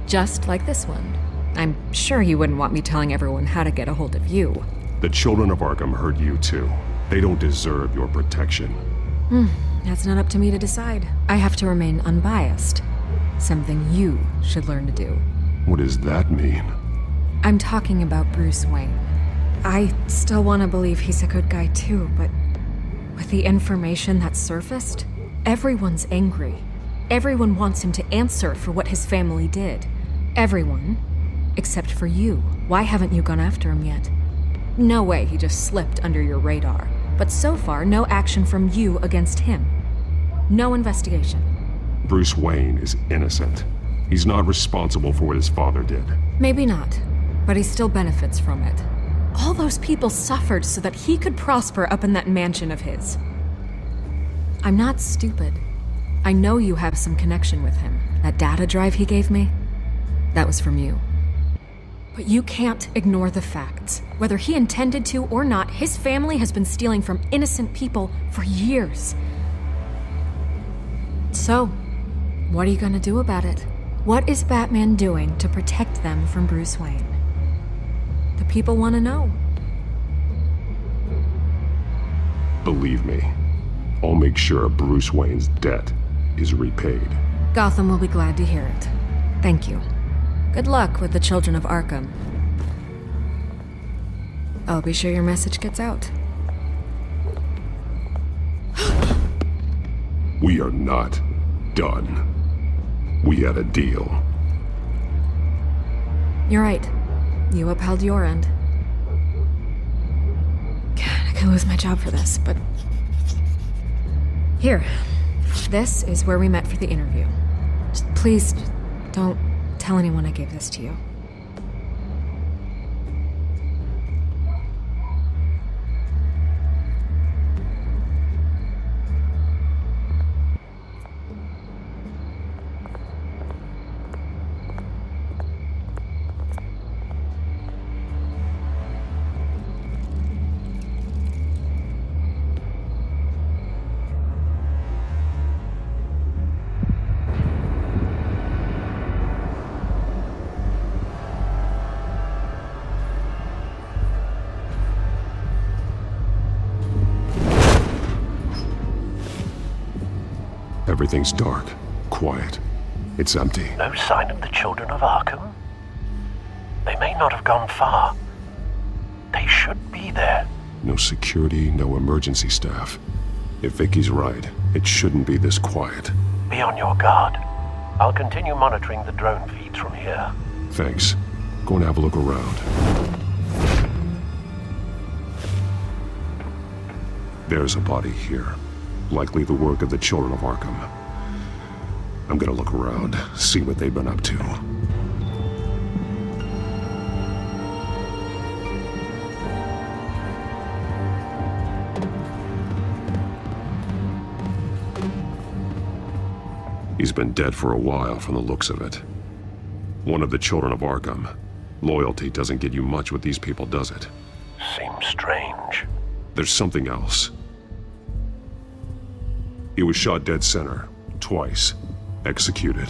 Just like this one. I'm sure you wouldn't want me telling everyone how to get a hold of you. The children of Arkham heard you too. They don't deserve your protection. That's not up to me to decide. I have to remain unbiased. Something you should learn to do. What does that mean? I'm talking about Bruce Wayne. I still want to believe he's a good guy too, but with the information that surfaced, everyone's angry. Everyone wants him to answer for what his family did. Everyone, except for you. Why haven't you gone after him yet? No way he just slipped under your radar. But so far, no action from you against him. No investigation. Bruce Wayne is innocent. He's not responsible for what his father did. Maybe not, but he still benefits from it. All those people suffered so that he could prosper up in that mansion of his. I'm not stupid. I know you have some connection with him. That data drive he gave me, that was from you. But you can't ignore the facts. Whether he intended to or not, his family has been stealing from innocent people for years. So, what are you gonna do about it? What is Batman doing to protect them from Bruce Wayne? The people want to know. Believe me, I'll make sure Bruce Wayne's debt is repaid. Gotham will be glad to hear it. Thank you. Good luck with the children of Arkham. I'll be sure your message gets out. We are not done. We had a deal. You're right. You upheld your end. God, I could lose my job for this, but... Here. This is where we met for the interview. Just please, don't tell anyone I gave this to you. Everything's dark, quiet. It's empty. No sign of the children of Arkham? They may not have gone far. They should be there. No security, no emergency staff. If Vicky's right, it shouldn't be this quiet. Be on your guard. I'll continue monitoring the drone feeds from here. Thanks. Go and have a look around. There's a body here. Likely the work of the Children of Arkham. I'm gonna look around, see what they've been up to. He's been dead for a while from the looks of it. One of the Children of Arkham. Loyalty doesn't get you much with these people, does it? Seems strange. There's something else. He was shot dead center, twice. Executed.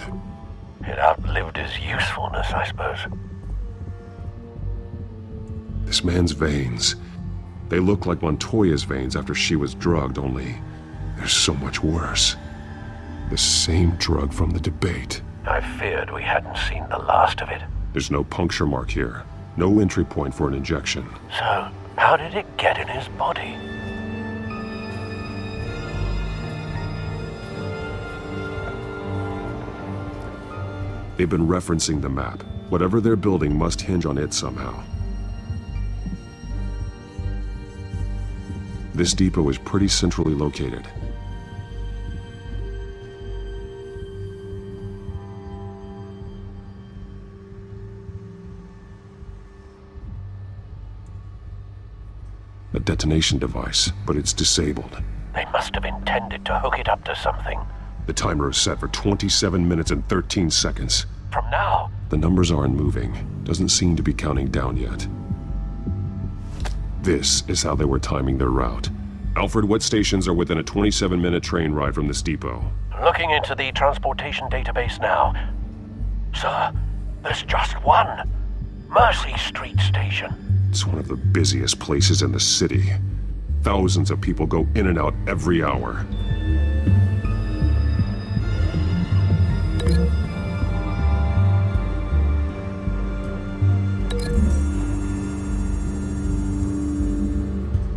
It outlived his usefulness, I suppose. This man's veins. They look like Montoya's veins after she was drugged, only they're so much worse. The same drug from the debate. I feared we hadn't seen the last of it. There's no puncture mark here. No entry point for an injection. So, how did it get in his body? They've been referencing the map. Whatever they're building must hinge on it somehow. This depot is pretty centrally located. A detonation device, but it's disabled. They must have intended to hook it up to something. The timer is set for 27 minutes and 13 seconds. From now? The numbers aren't moving. Doesn't seem to be counting down yet. This is how they were timing their route. Alfred, what stations are within a 27-minute train ride from this depot? Looking into the transportation database now. Sir, there's just one. Mercy Street Station. It's one of the busiest places in the city. Thousands of people go in and out every hour.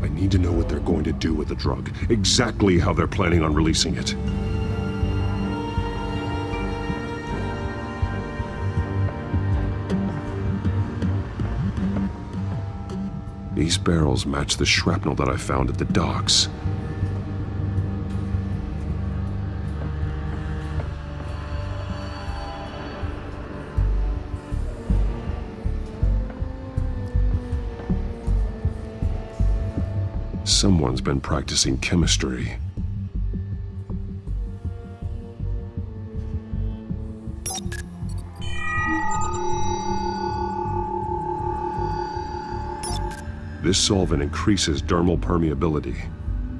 I need to know what they're going to do with the drug. Exactly how they're planning on releasing it. These barrels match the shrapnel that I found at the docks. Someone's been practicing chemistry. This solvent increases dermal permeability.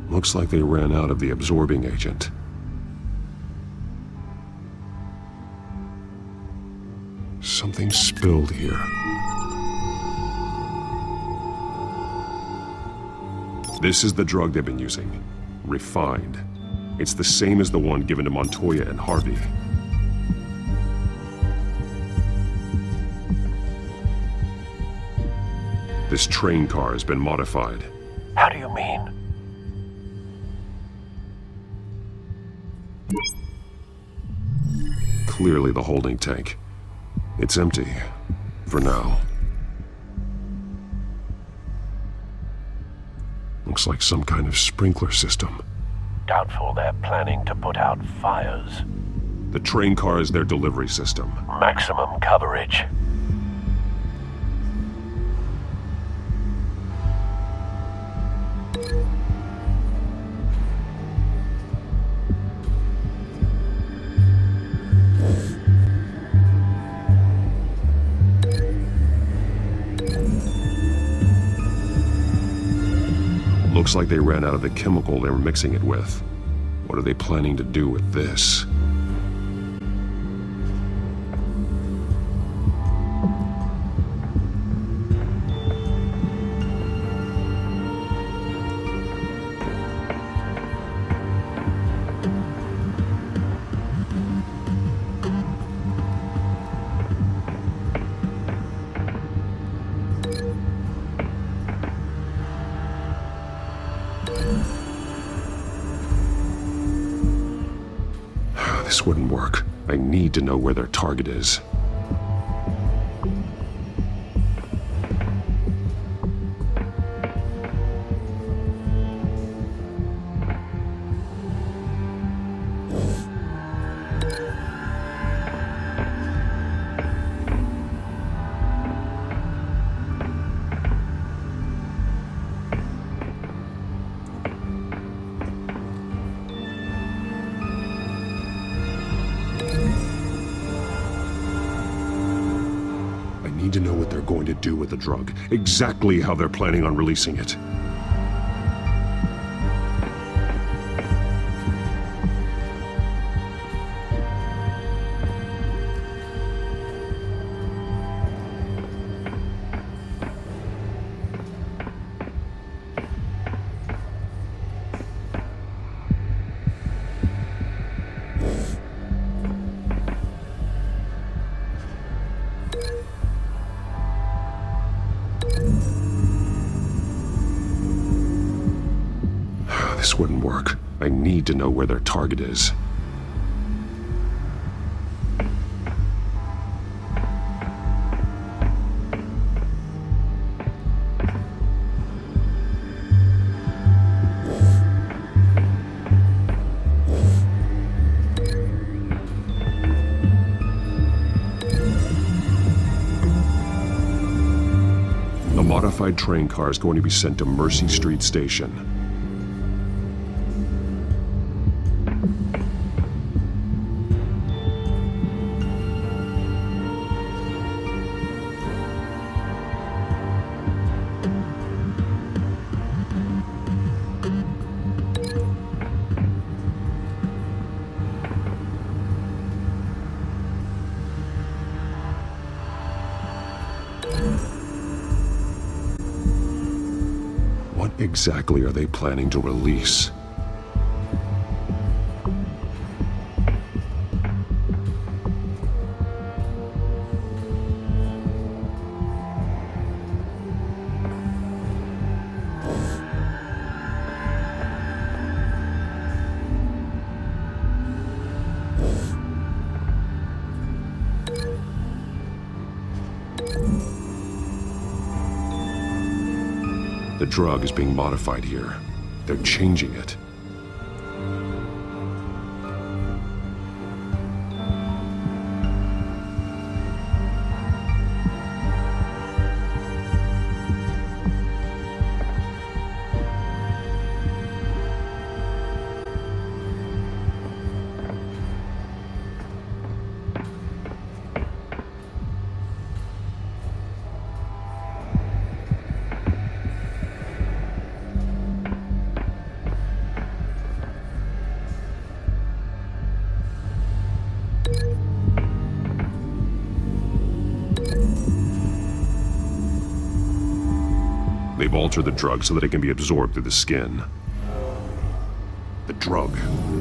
Looks like they ran out of the absorbing agent. Something spilled here. This is the drug they've been using. Refined. It's the same as the one given to Montoya and Harvey. This train car has been modified. How do you mean? Clearly the holding tank. It's empty. For now. Looks like some kind of sprinkler system. Doubtful they're planning to put out fires. The train car is their delivery system. Maximum coverage. Looks like they ran out of the chemical they were mixing it with. What are they planning to do with this? This wouldn't work. I need to know where their target is. need to know what they're going to do with the drug. Exactly how they're planning on releasing it. This wouldn't work. I need to know where their target is. A modified train car is going to be sent to Mercy Street Station. What exactly are they planning to release? The drug is being modified here. They're changing it. They've altered the drug so that it can be absorbed through the skin. The drug.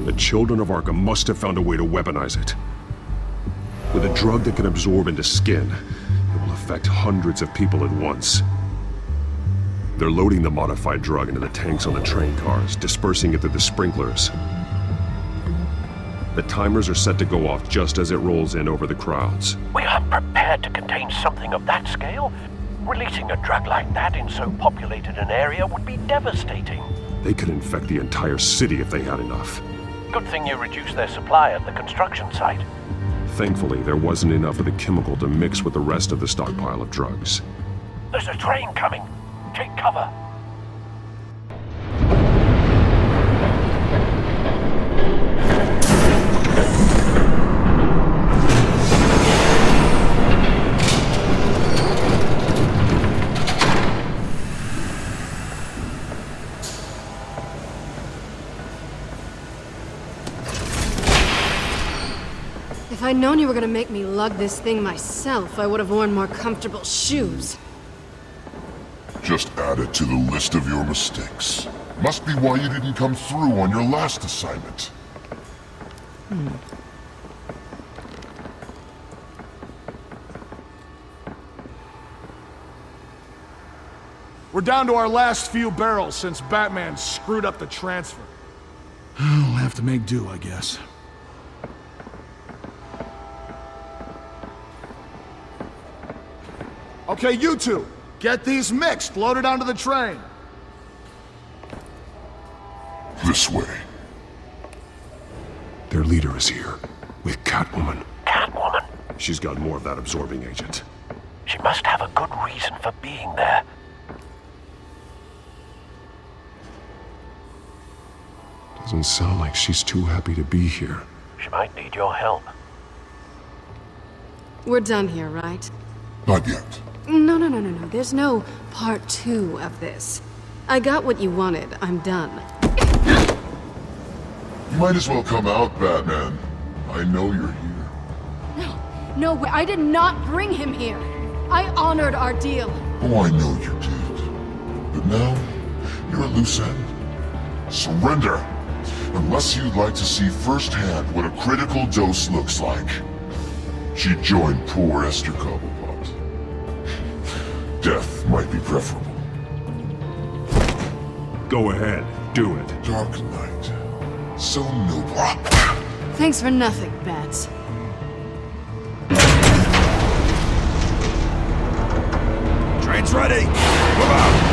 The children of Arkham must have found a way to weaponize it. With a drug that can absorb into skin, it will affect hundreds of people at once. They're loading the modified drug into the tanks on the train cars, dispersing it through the sprinklers. The timers are set to go off just as it rolls in over the crowds. We aren't prepared to contain something of that scale. Releasing a drug like that in so populated an area would be devastating. They could infect the entire city if they had enough. Good thing you reduced their supply at the construction site. Thankfully, there wasn't enough of the chemical to mix with the rest of the stockpile of drugs. There's a train coming. Take cover. If I'd known you were gonna make me lug this thing myself, I would have worn more comfortable shoes. Just add it to the list of your mistakes. Must be why you didn't come through on your last assignment. We're down to our last few barrels since Batman screwed up the transfer. We'll have to make do, I guess. Okay, you two, get these mixed, loaded onto the train. This way. Their leader is here, with Catwoman. Catwoman? She's got more of that absorbing agent. She must have a good reason for being there. Doesn't sound like she's too happy to be here. She might need your help. We're done here, right? Not yet. No. There's no part 2 of this. I got what you wanted. I'm done. You might as well come out, Batman. I know you're here. No way. I did not bring him here. I honored our deal. Oh, I know you did. But now, you're a loose end. Surrender! Unless you'd like to see firsthand what a critical dose looks like. She joined poor Esther Cobblepot. Death might be preferable. Go ahead, do it. Dark Knight. So noble. Thanks for nothing, Bats. Train's ready! Move out!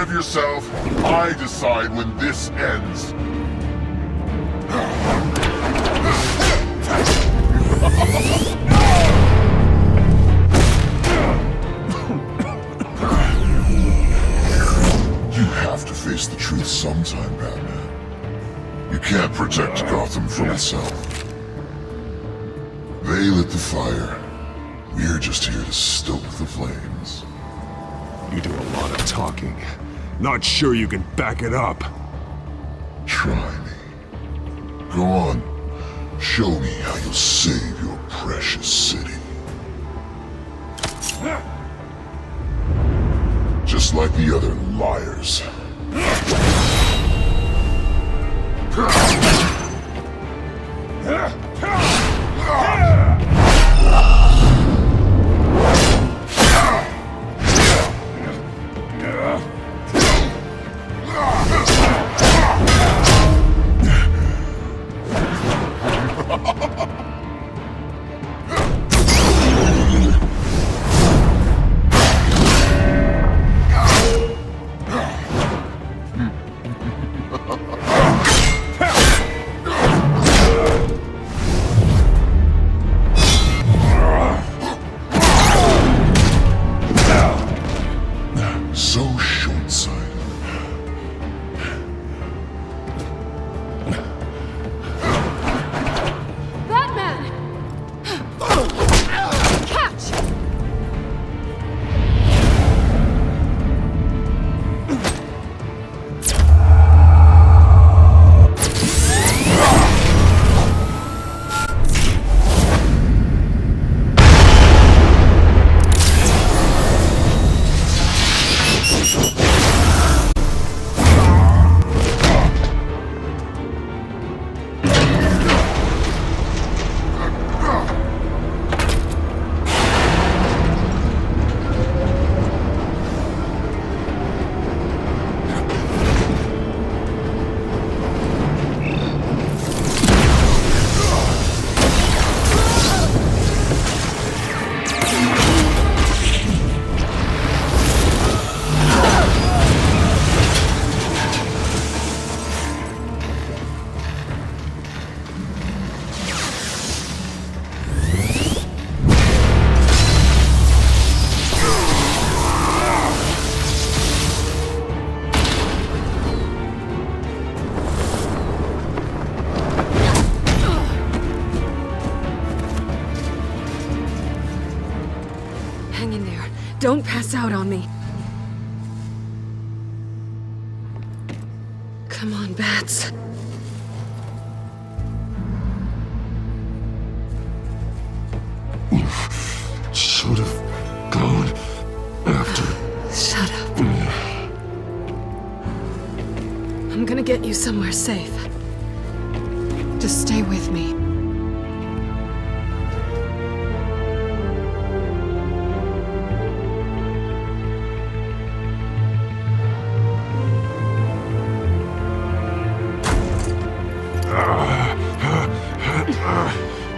Yourself. I decide when this ends. You have to face the truth sometime, Batman. You can't protect Gotham from itself. They lit the fire. We're just here to stoke the flames. You do a lot of talking. Not sure you can back it up. Try me. Go on. Show me how you'll save your precious city. Just like the other liars. So short-sighted. Batman! Catch! Hang in there. Don't pass out on me. Come on, Bats. Should have gone Shut up. I'm gonna get you somewhere safe. Just stay with me.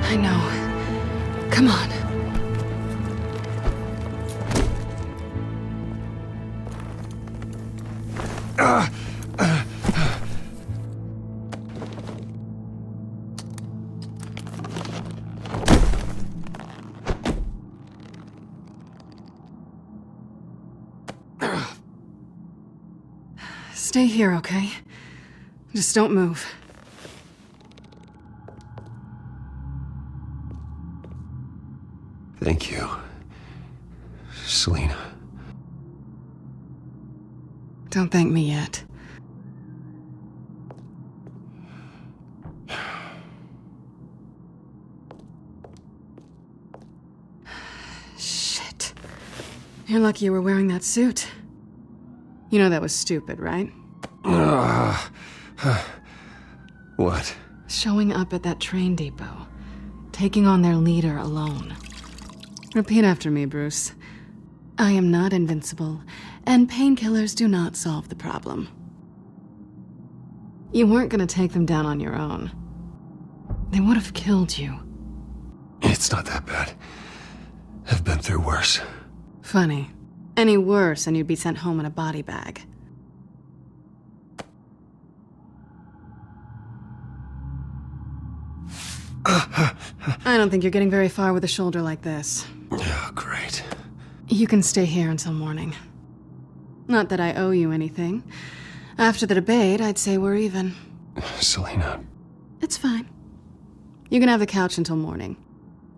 I know. Come on. Stay here, okay? Just don't move. Thank you, Selina. Don't thank me yet. Shit. You're lucky you were wearing that suit. You know that was stupid, right? What? Showing up at that train depot. Taking on their leader alone. Repeat after me, Bruce. I am not invincible, and painkillers do not solve the problem. You weren't gonna take them down on your own. They would have killed you. It's not that bad. I've been through worse. Funny. Any worse and you'd be sent home in a body bag. I don't think you're getting very far with a shoulder like this. Oh, great. You can stay here until morning. Not that I owe you anything. After the debate, I'd say we're even. Selina. It's fine. You can have the couch until morning.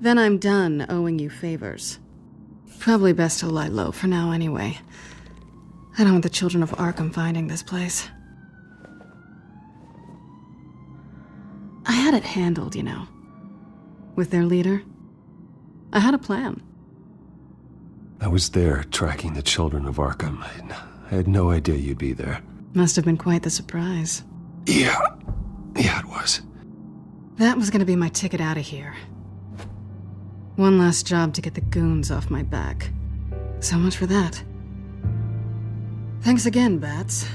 Then I'm done owing you favors. Probably best to lie low for now anyway. I don't want the children of Arkham finding this place. I had it handled, you know. With their leader. I had a plan. I was there tracking the children of Arkham. I had no idea you'd be there. Must have been quite the surprise. Yeah, it was. That was gonna be my ticket out of here. One last job to get the goons off my back. So much for that. Thanks again, Bats.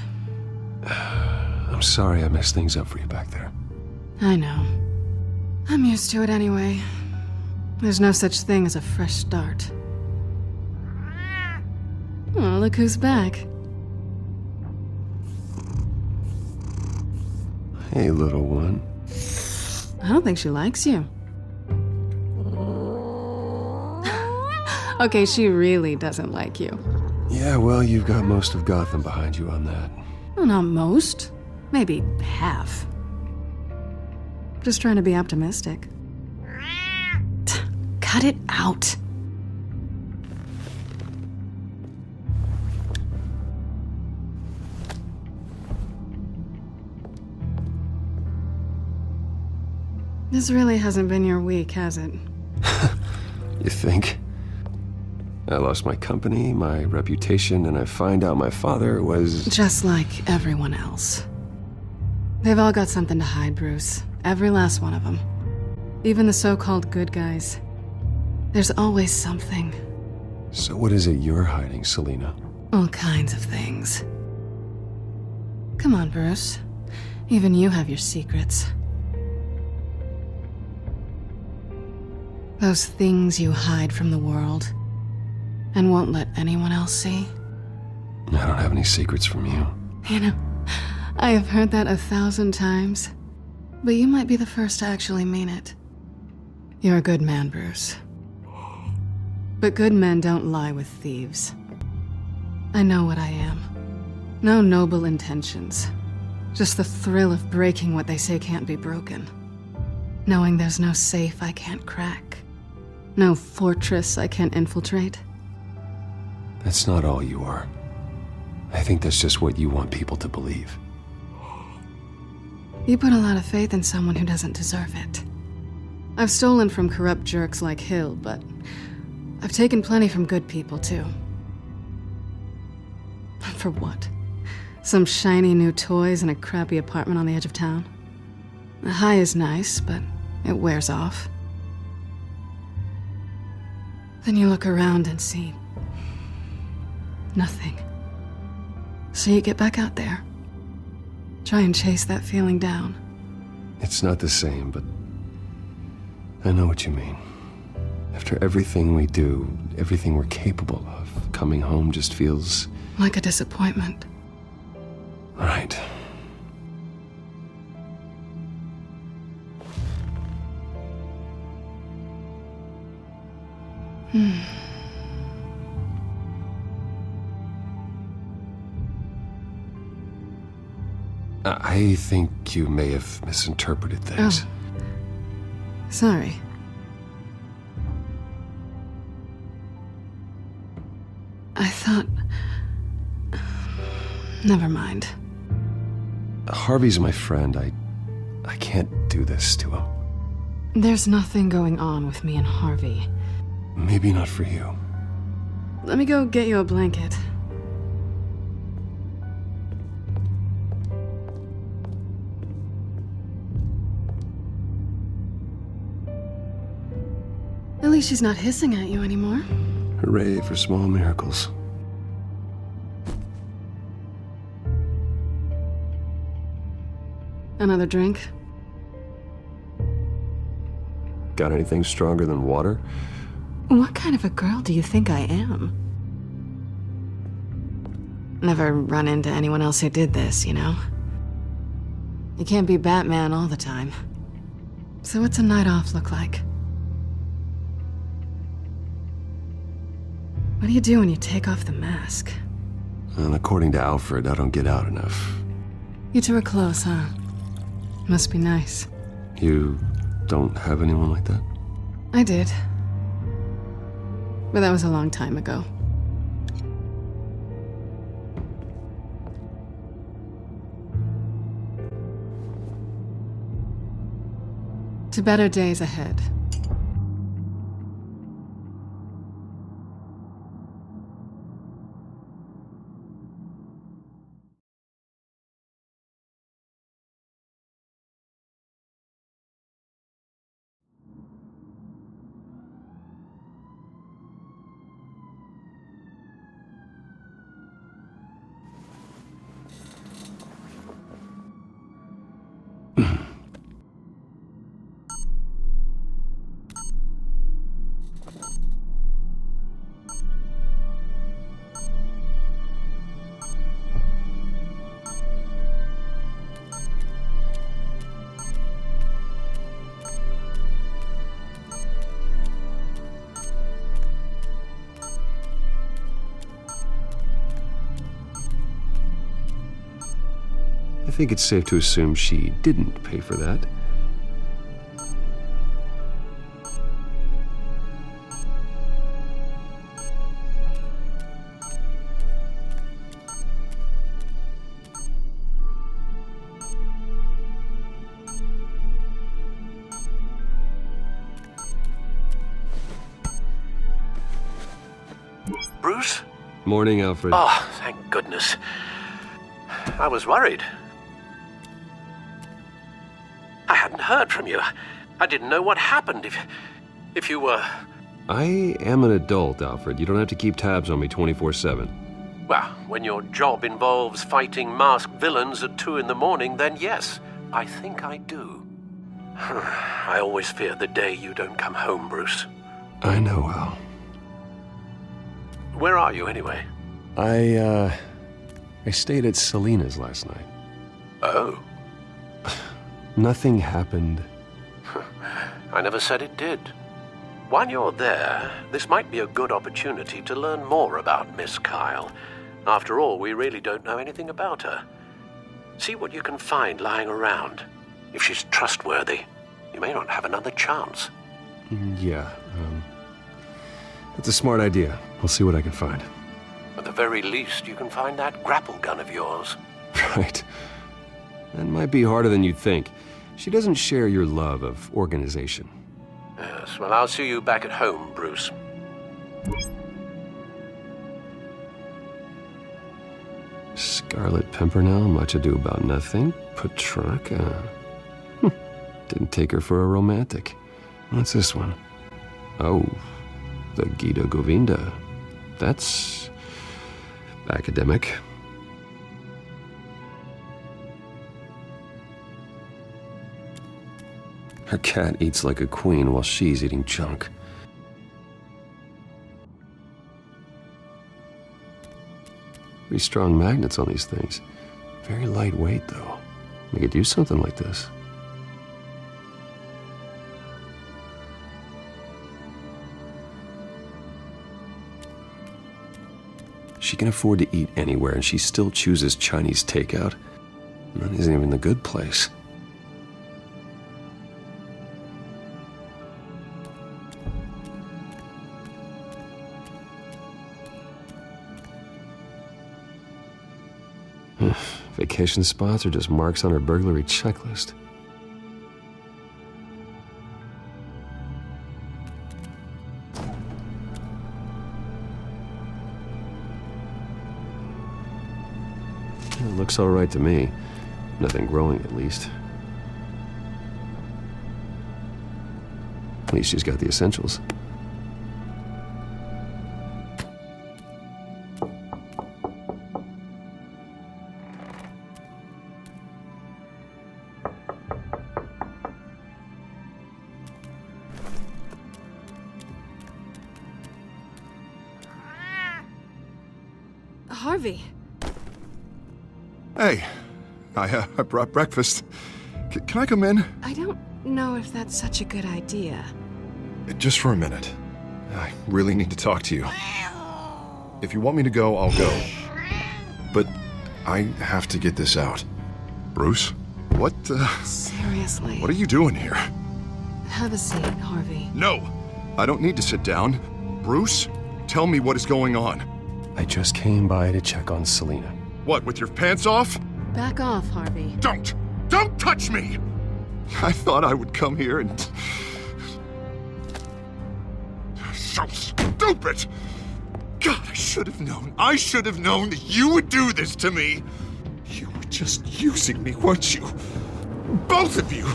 I'm sorry I messed things up for you back there. I know. I'm used to it anyway. There's no such thing as a fresh start. Oh, look who's back. Hey, little one. I don't think she likes you. Okay, she really doesn't like you. Yeah, well, you've got most of Gotham behind you on that. Well, not most. Maybe half. Just trying to be optimistic. Cut it out. This really hasn't been your week, has it? You think? I lost my company, my reputation, and I find out my father was... Just like everyone else. They've all got something to hide, Bruce. Every last one of them. Even the so-called good guys. There's always something. So what is it you're hiding, Selina? All kinds of things. Come on, Bruce. Even you have your secrets. Those things you hide from the world and won't let anyone else see. I don't have any secrets from you. You know, I have heard that 1,000 times, but you might be the first to actually mean it. You're a good man, Bruce. But good men don't lie with thieves. I know what I am. No noble intentions. Just the thrill of breaking what they say can't be broken. Knowing there's no safe I can't crack. No fortress I can't infiltrate. That's not all you are. I think that's just what you want people to believe. You put a lot of faith in someone who doesn't deserve it. I've stolen from corrupt jerks like Hill, but I've taken plenty from good people, too. For what? Some shiny new toys and a crappy apartment on the edge of town? The high is nice, but it wears off. Then you look around and see nothing. So you get back out there. Try and chase that feeling down. It's not the same, but I know what you mean. After everything we do, everything we're capable of, coming home just feels... like a disappointment. Right. I think you may have misinterpreted things. Oh. Sorry. I thought... Never mind. Harvey's my friend. I can't do this to him. There's nothing going on with me and Harvey. Maybe not for you. Let me go get you a blanket. At least she's not hissing at you anymore. Hooray for small miracles. Another drink? Got anything stronger than water? What kind of a girl do you think I am? Never run into anyone else who did this, you know? You can't be Batman all the time. So what's a night off look like? What do you do when you take off the mask? And according to Alfred, I don't get out enough. You two are close, huh? Must be nice. You don't have anyone like that? I did. But that was a long time ago. To better days ahead. I think it's safe to assume she didn't pay for that. Bruce? Morning, Alfred. Oh, thank goodness. I was worried. I hadn't heard from you. I didn't know what happened if you were... I am an adult, Alfred. You don't have to keep tabs on me 24/7. Well, when your job involves fighting masked villains at 2 in the morning, then yes, I think I do. I always fear the day you don't come home, Bruce. I know, Al. Where are you, anyway? I stayed at Selena's last night. Oh. Nothing happened. I never said it did. While you're there, this might be a good opportunity to learn more about Miss Kyle. After all, we really don't know anything about her. See what you can find lying around. If she's trustworthy, you may not have another chance. Yeah, that's a smart idea. I'll see what I can find. At the very least, you can find that grapple gun of yours. Right. That might be harder than you'd think. She doesn't share your love of organization. Yes, well, I'll see you back at home, Bruce. Scarlet Pimpernel, Much Ado About Nothing, Petrarca. Didn't take her for a romantic. What's this one? Oh, the Gita Govinda. That's academic. Her cat eats like a queen while she's eating junk. Pretty strong magnets on these things. Very lightweight, though. We could use something like this. She can afford to eat anywhere, and she still chooses Chinese takeout. And that isn't even the good place. Vacation spots are just marks on her burglary checklist. It looks all right to me. Nothing growing, at least. At least she's got the essentials. Harvey. Hey, I brought breakfast. Can I come in? I don't know if that's such a good idea. Just for a minute. I really need to talk to you. If you want me to go, I'll go. But I have to get this out. Bruce? What, Seriously. What are you doing here? Have a seat, Harvey. No! I don't need to sit down. Bruce, tell me what is going on. I just came by to check on Selena. What, with your pants off? Back off, Harvey. Don't! Don't touch me! I thought I would come here and... So stupid! God, I should have known. I should have known that you would do this to me. You were just using me, weren't you? Both of you!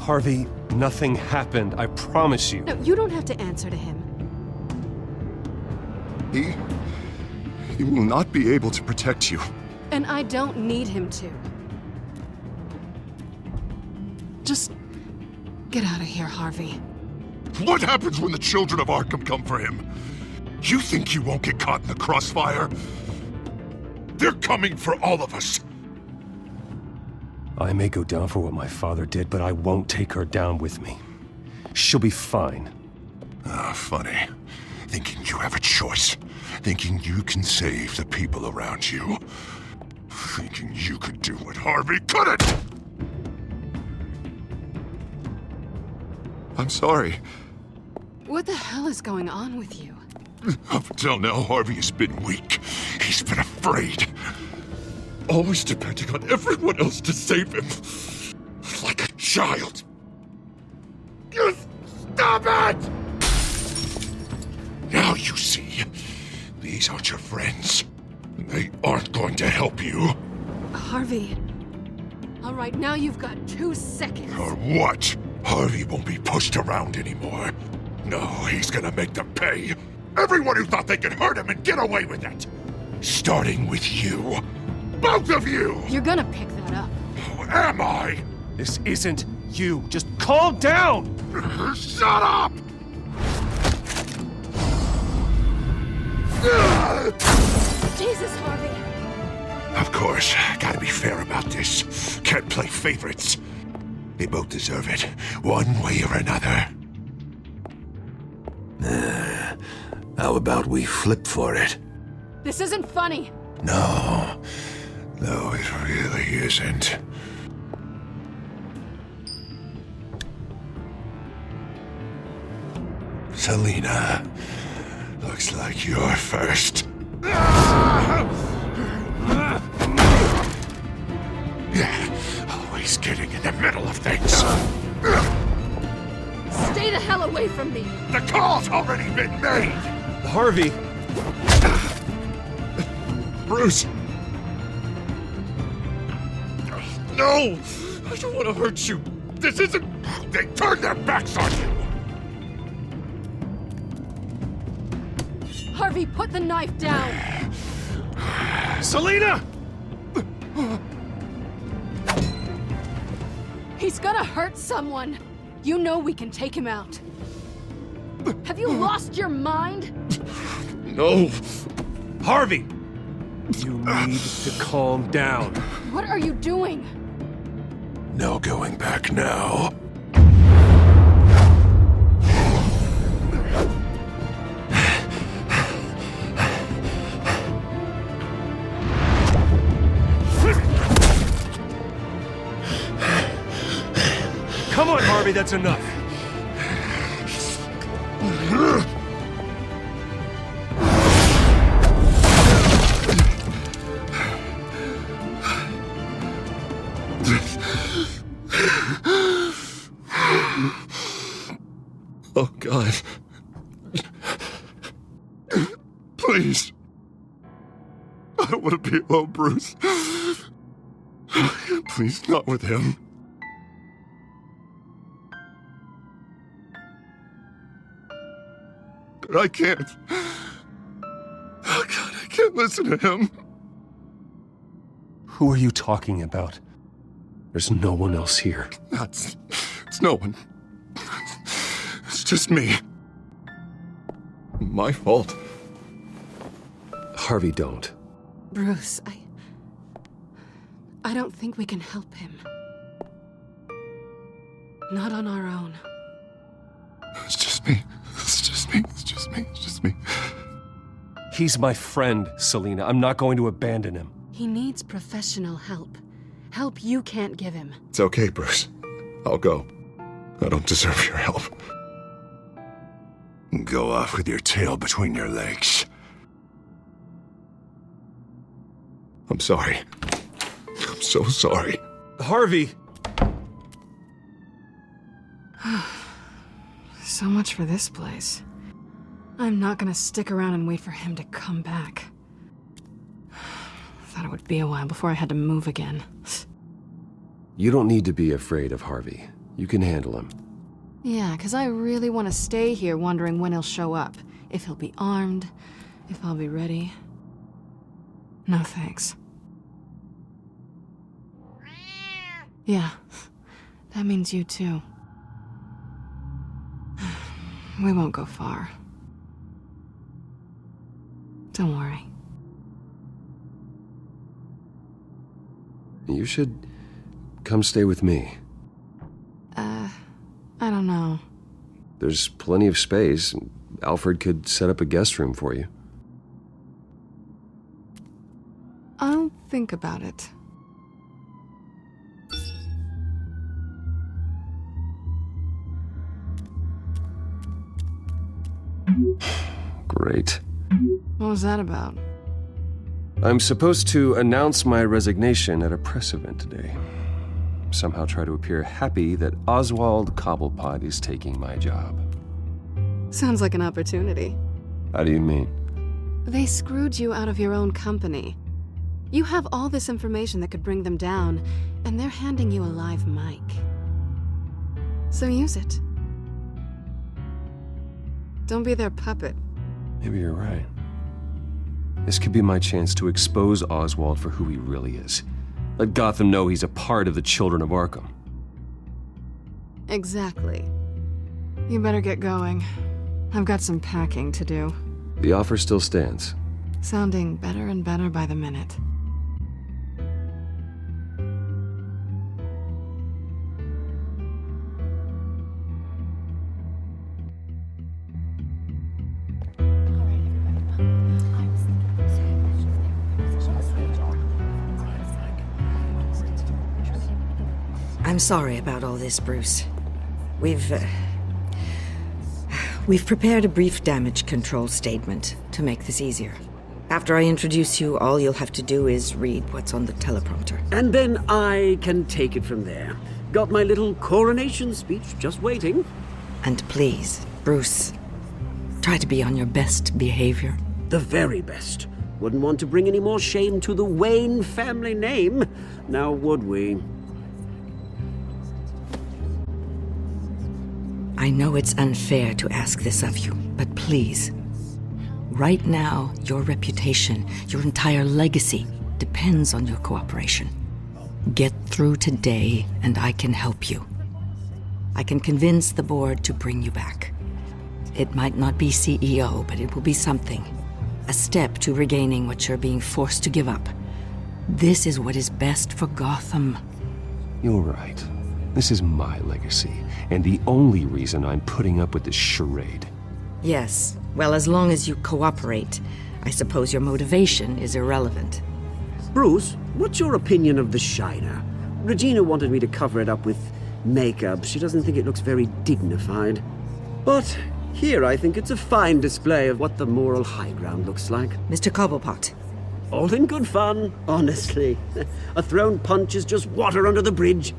Harvey, nothing happened, I promise you. No, you don't have to answer to him. He will not be able to protect you. And I don't need him to. Just get out of here, Harvey. What happens when the children of Arkham come for him? You think you won't get caught in the crossfire? They're coming for all of us. I may go down for what my father did, but I won't take her down with me. She'll be fine. Funny. Thinking you have a choice. Thinking you can save the people around you. Thinking you could do what Harvey couldn't! I'm sorry. What the hell is going on with you? Up until now, Harvey has been weak. He's been afraid. Always depending on everyone else to save him. Like a child. You stop it! Now you see. These aren't your friends. They aren't going to help you. Harvey. All right, now you've got 2 seconds. Or what? Harvey won't be pushed around anymore. No, he's gonna make them pay. Everyone who thought they could hurt him and get away with it. Starting with you. Both of you! You're gonna pick that up. Who am I? This isn't you. Just calm down! Shut up! Jesus, Harvey! Of course, gotta be fair about this. Can't play favorites. They both deserve it, one way or another. How about we flip for it? This isn't funny. No, it really isn't. Selena, looks like you're first. Yeah, always getting in the middle of things. Stay the hell away from me! The call's already been made! Harvey! Bruce, No! I don't want to hurt you. This isn't... They turned their backs on you! Harvey, put the knife down! Selina! He's gonna hurt someone. You know we can take him out. Have you lost your mind? No. Harvey! You need to calm down. What are you doing? No going back now. Come on, Harvey, that's enough. Oh, God. Please. I don't want to be alone, Bruce. Please, not with him. But I can't. Oh, God, I can't listen to him. Who are you talking about? There's no one else here. It's no one. It's just me. My fault. Harvey, don't. Bruce, I don't think we can help him. Not on our own. It's just me. It's just me. It's just me. It's just me. He's my friend, Selina. I'm not going to abandon him. He needs professional help. Help you can't give him. It's okay, Bruce. I'll go. I don't deserve your help. Go off with your tail between your legs. I'm sorry. I'm so sorry. Harvey! So much for this place. I'm not gonna stick around and wait for him to come back. Thought it would be a while before I had to move again. You don't need to be afraid of Harvey. You can handle him. Yeah, 'cause I really want to stay here wondering when he'll show up. If he'll be armed, if I'll be ready. No thanks. Yeah, that means you too. We won't go far. Don't worry. You should come stay with me. I don't know. There's plenty of space. Alfred could set up a guest room for you. I'll think about it. Great. What was that about? I'm supposed to announce my resignation at a press event today. Somehow try to appear happy that Oswald Cobblepot is taking my job. Sounds like an opportunity. How do you mean? They screwed you out of your own company. You have all this information that could bring them down, and they're handing you a live mic. So use it. Don't be their puppet. Maybe you're right. This could be my chance to expose Oswald for who he really is. Let Gotham know he's a part of the Children of Arkham. Exactly. You better get going. I've got some packing to do. The offer still stands. Sounding better and better by the minute. I'm sorry about all this, Bruce. We've prepared a brief damage control statement to make this easier. After I introduce you, all you'll have to do is read what's on the teleprompter. And then I can take it from there. Got my little coronation speech just waiting. And please, Bruce, try to be on your best behavior. The very best. Wouldn't want to bring any more shame to the Wayne family name, now would we? I know it's unfair to ask this of you, but please. Right now, your reputation, your entire legacy, depends on your cooperation. Get through today, and I can help you. I can convince the board to bring you back. It might not be CEO, but it will be something. A step to regaining what you're being forced to give up. This is what is best for Gotham. You're right. This is my legacy, and the only reason I'm putting up with this charade. Yes. Well, as long as you cooperate, I suppose your motivation is irrelevant. Bruce, what's your opinion of the Shiner? Regina wanted me to cover it up with makeup. She doesn't think it looks very dignified. But here I think it's a fine display of what the moral high ground looks like. Mr. Cobblepot. All in good fun, honestly. A thrown punch is just water under the bridge.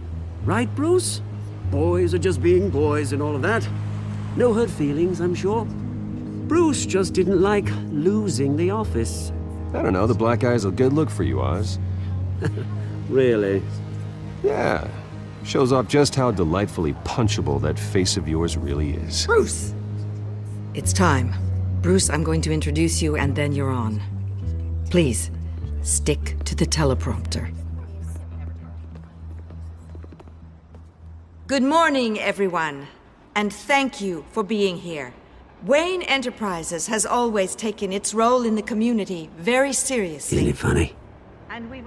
Right, Bruce? Boys are just being boys and all of that. No hurt feelings, I'm sure. Bruce just didn't like losing the office. I don't know, the black eye's a good look for you, Oz. Really? Yeah. Shows off just how delightfully punchable that face of yours really is. Bruce! It's time. Bruce, I'm going to introduce you and then you're on. Please, stick to the teleprompter. Good morning, everyone, and thank you for being here. Wayne Enterprises has always taken its role in the community very seriously. Isn't it funny?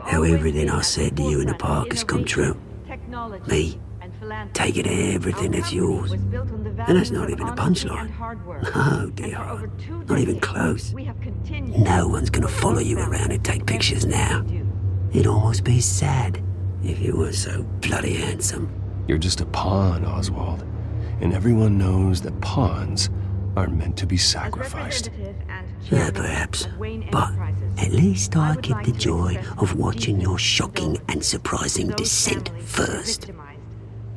How everything I said to you in the park has come true. Me, taking everything that's yours. And that's not even a punchline. No, dear. Not even close. No one's gonna follow you around and take pictures now. It'd almost be sad if you weren't so bloody handsome. You're just a pawn, Oswald. And everyone knows that pawns are meant to be sacrificed. Yeah, perhaps. But at least I get the joy of watching your shocking and surprising descent first.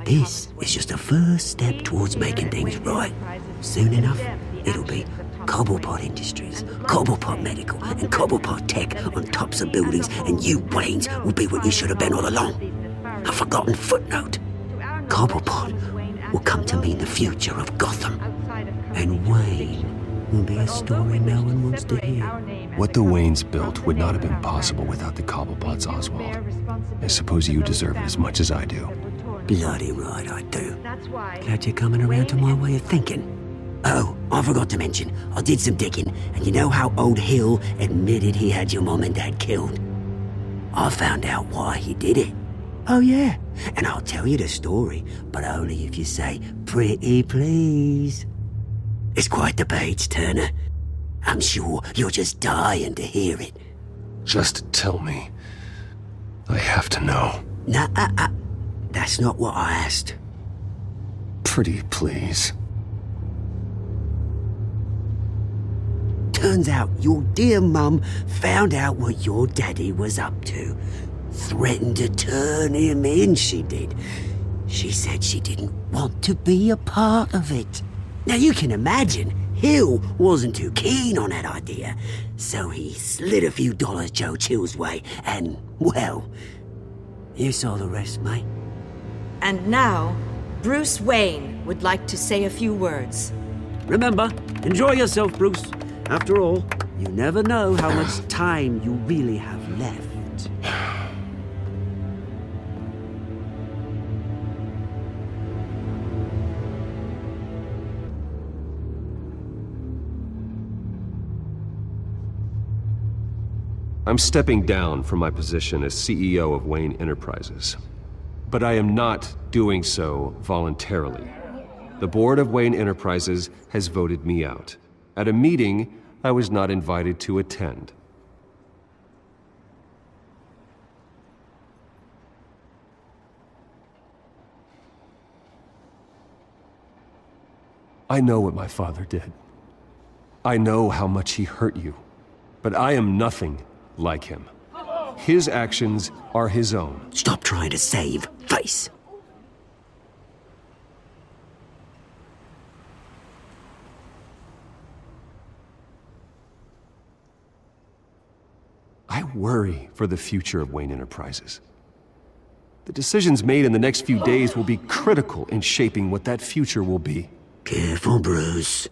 This is just a first step towards making things right. Soon enough, it'll be Cobblepot Industries, Cobblepot Medical, and Cobblepot Tech on tops of buildings, and you, Waynes, will be what you should have been all along. A forgotten footnote. Cobblepot will come to mean the future of Gotham. And Wayne will be a story no one wants to hear. What the Waynes built would not have been possible without the Cobblepots, Oswald. I suppose you deserve it as much as I do. Bloody right I do. Glad you're coming around to my way of thinking. Oh, I forgot to mention, I did some digging, and you know how old Hill admitted he had your mom and dad killed? I found out why he did it. Oh yeah, and I'll tell you the story, but only if you say, pretty please. It's quite the page, Turner. I'm sure you're just dying to hear it. Just tell me. I have to know. Nah, that's not what I asked. Pretty please. Turns out your dear mum found out what your daddy was up to. Threatened to turn him in, she did. She said she didn't want to be a part of it. Now you can imagine, Hill wasn't too keen on that idea, so he slid a few dollars Joe Chill's way, and, well, you saw the rest, mate. And now, Bruce Wayne would like to say a few words. Remember, enjoy yourself, Bruce. After all, you never know how much time you really have left. I'm stepping down from my position as CEO of Wayne Enterprises. But I am not doing so voluntarily. The board of Wayne Enterprises has voted me out. At a meeting I was not invited to attend. I know what my father did. I know how much he hurt you. But I am nothing like him. His actions are his own. Stop trying to save face. I worry for the future of Wayne Enterprises. The decisions made in the next few days will be critical in shaping what that future will be. Careful, Bruce.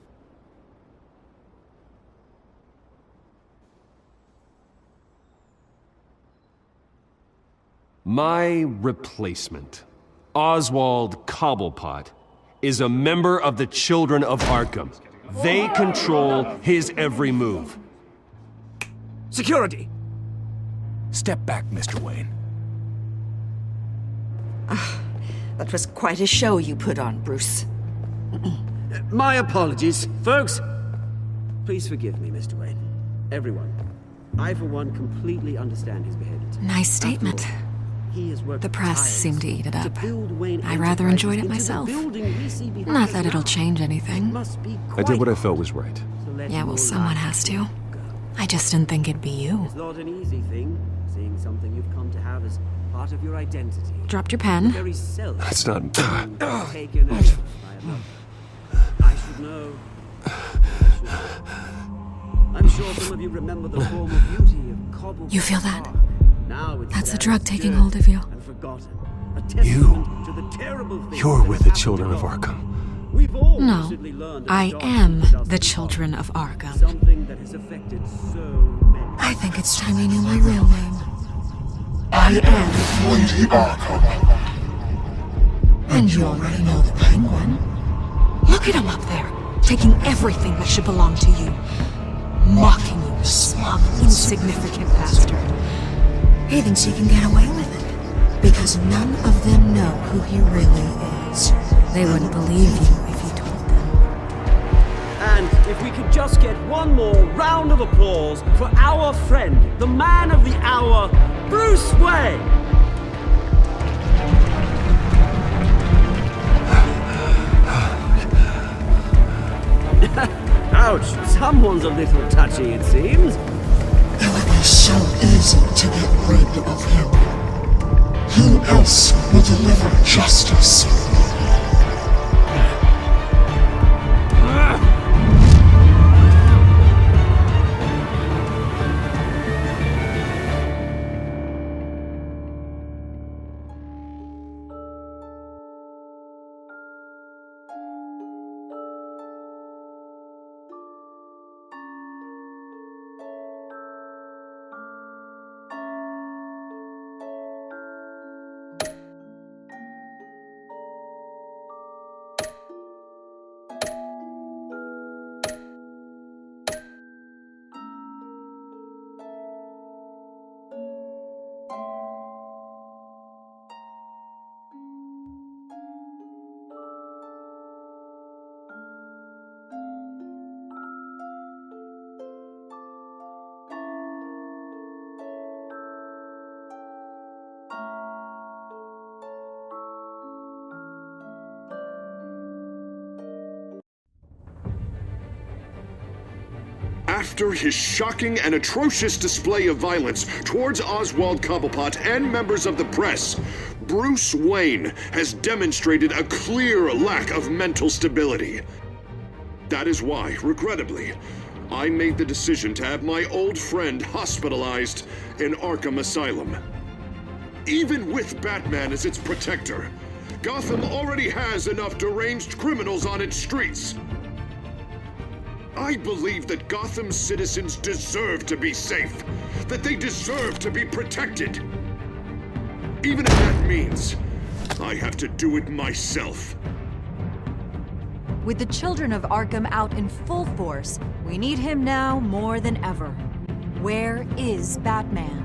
My replacement, Oswald Cobblepot, is a member of the Children of Arkham. They control his every move. Security! Step back, Mr. Wayne. That was quite a show you put on, Bruce. My apologies, folks. Please forgive me, Mr. Wayne. Everyone. I, for one, completely understand his behavior today. Nice statement. The press seemed to eat it up. I rather enjoyed it myself. Not that it'll change anything. I did what I felt was right. Yeah, well, someone has to. I just didn't think it'd be you. It's not an easy thing, seeing something you've come to have as part of your identity. Dropped your pen? That's not... Taken over by another. I should know. I'm sure some of you remember the former beauty of Cobble. You feel that? Now it's That's the drug taking hold of you. and forgotten. A testament to the terrible things You're with the Children of Arkham. We've all No, recently learned that I the am darkness the Children of Arkham. something that has affected so many. I think it's time you knew my real name. I am Lady Arkham. And you already know the Penguin. Look at him up there, taking everything that should belong to you. Mocking you, smug, insignificant bastard. He thinks he can get away with it, because none of them know who he really is. They wouldn't believe you if you told them. And if we could just get one more round of applause for our friend, the man of the hour, Bruce Wayne! Ouch, someone's a little touchy, it seems. It would be so easy to get rid of him. Who else will deliver justice? After his shocking and atrocious display of violence towards Oswald Cobblepot and members of the press, Bruce Wayne has demonstrated a clear lack of mental stability. That is why, regrettably, I made the decision to have my old friend hospitalized in Arkham Asylum. Even with Batman as its protector, Gotham already has enough deranged criminals on its streets. I believe that Gotham's citizens deserve to be safe, that they deserve to be protected. Even if that means I have to do it myself. With the Children of Arkham out in full force, we need him now more than ever. Where is Batman?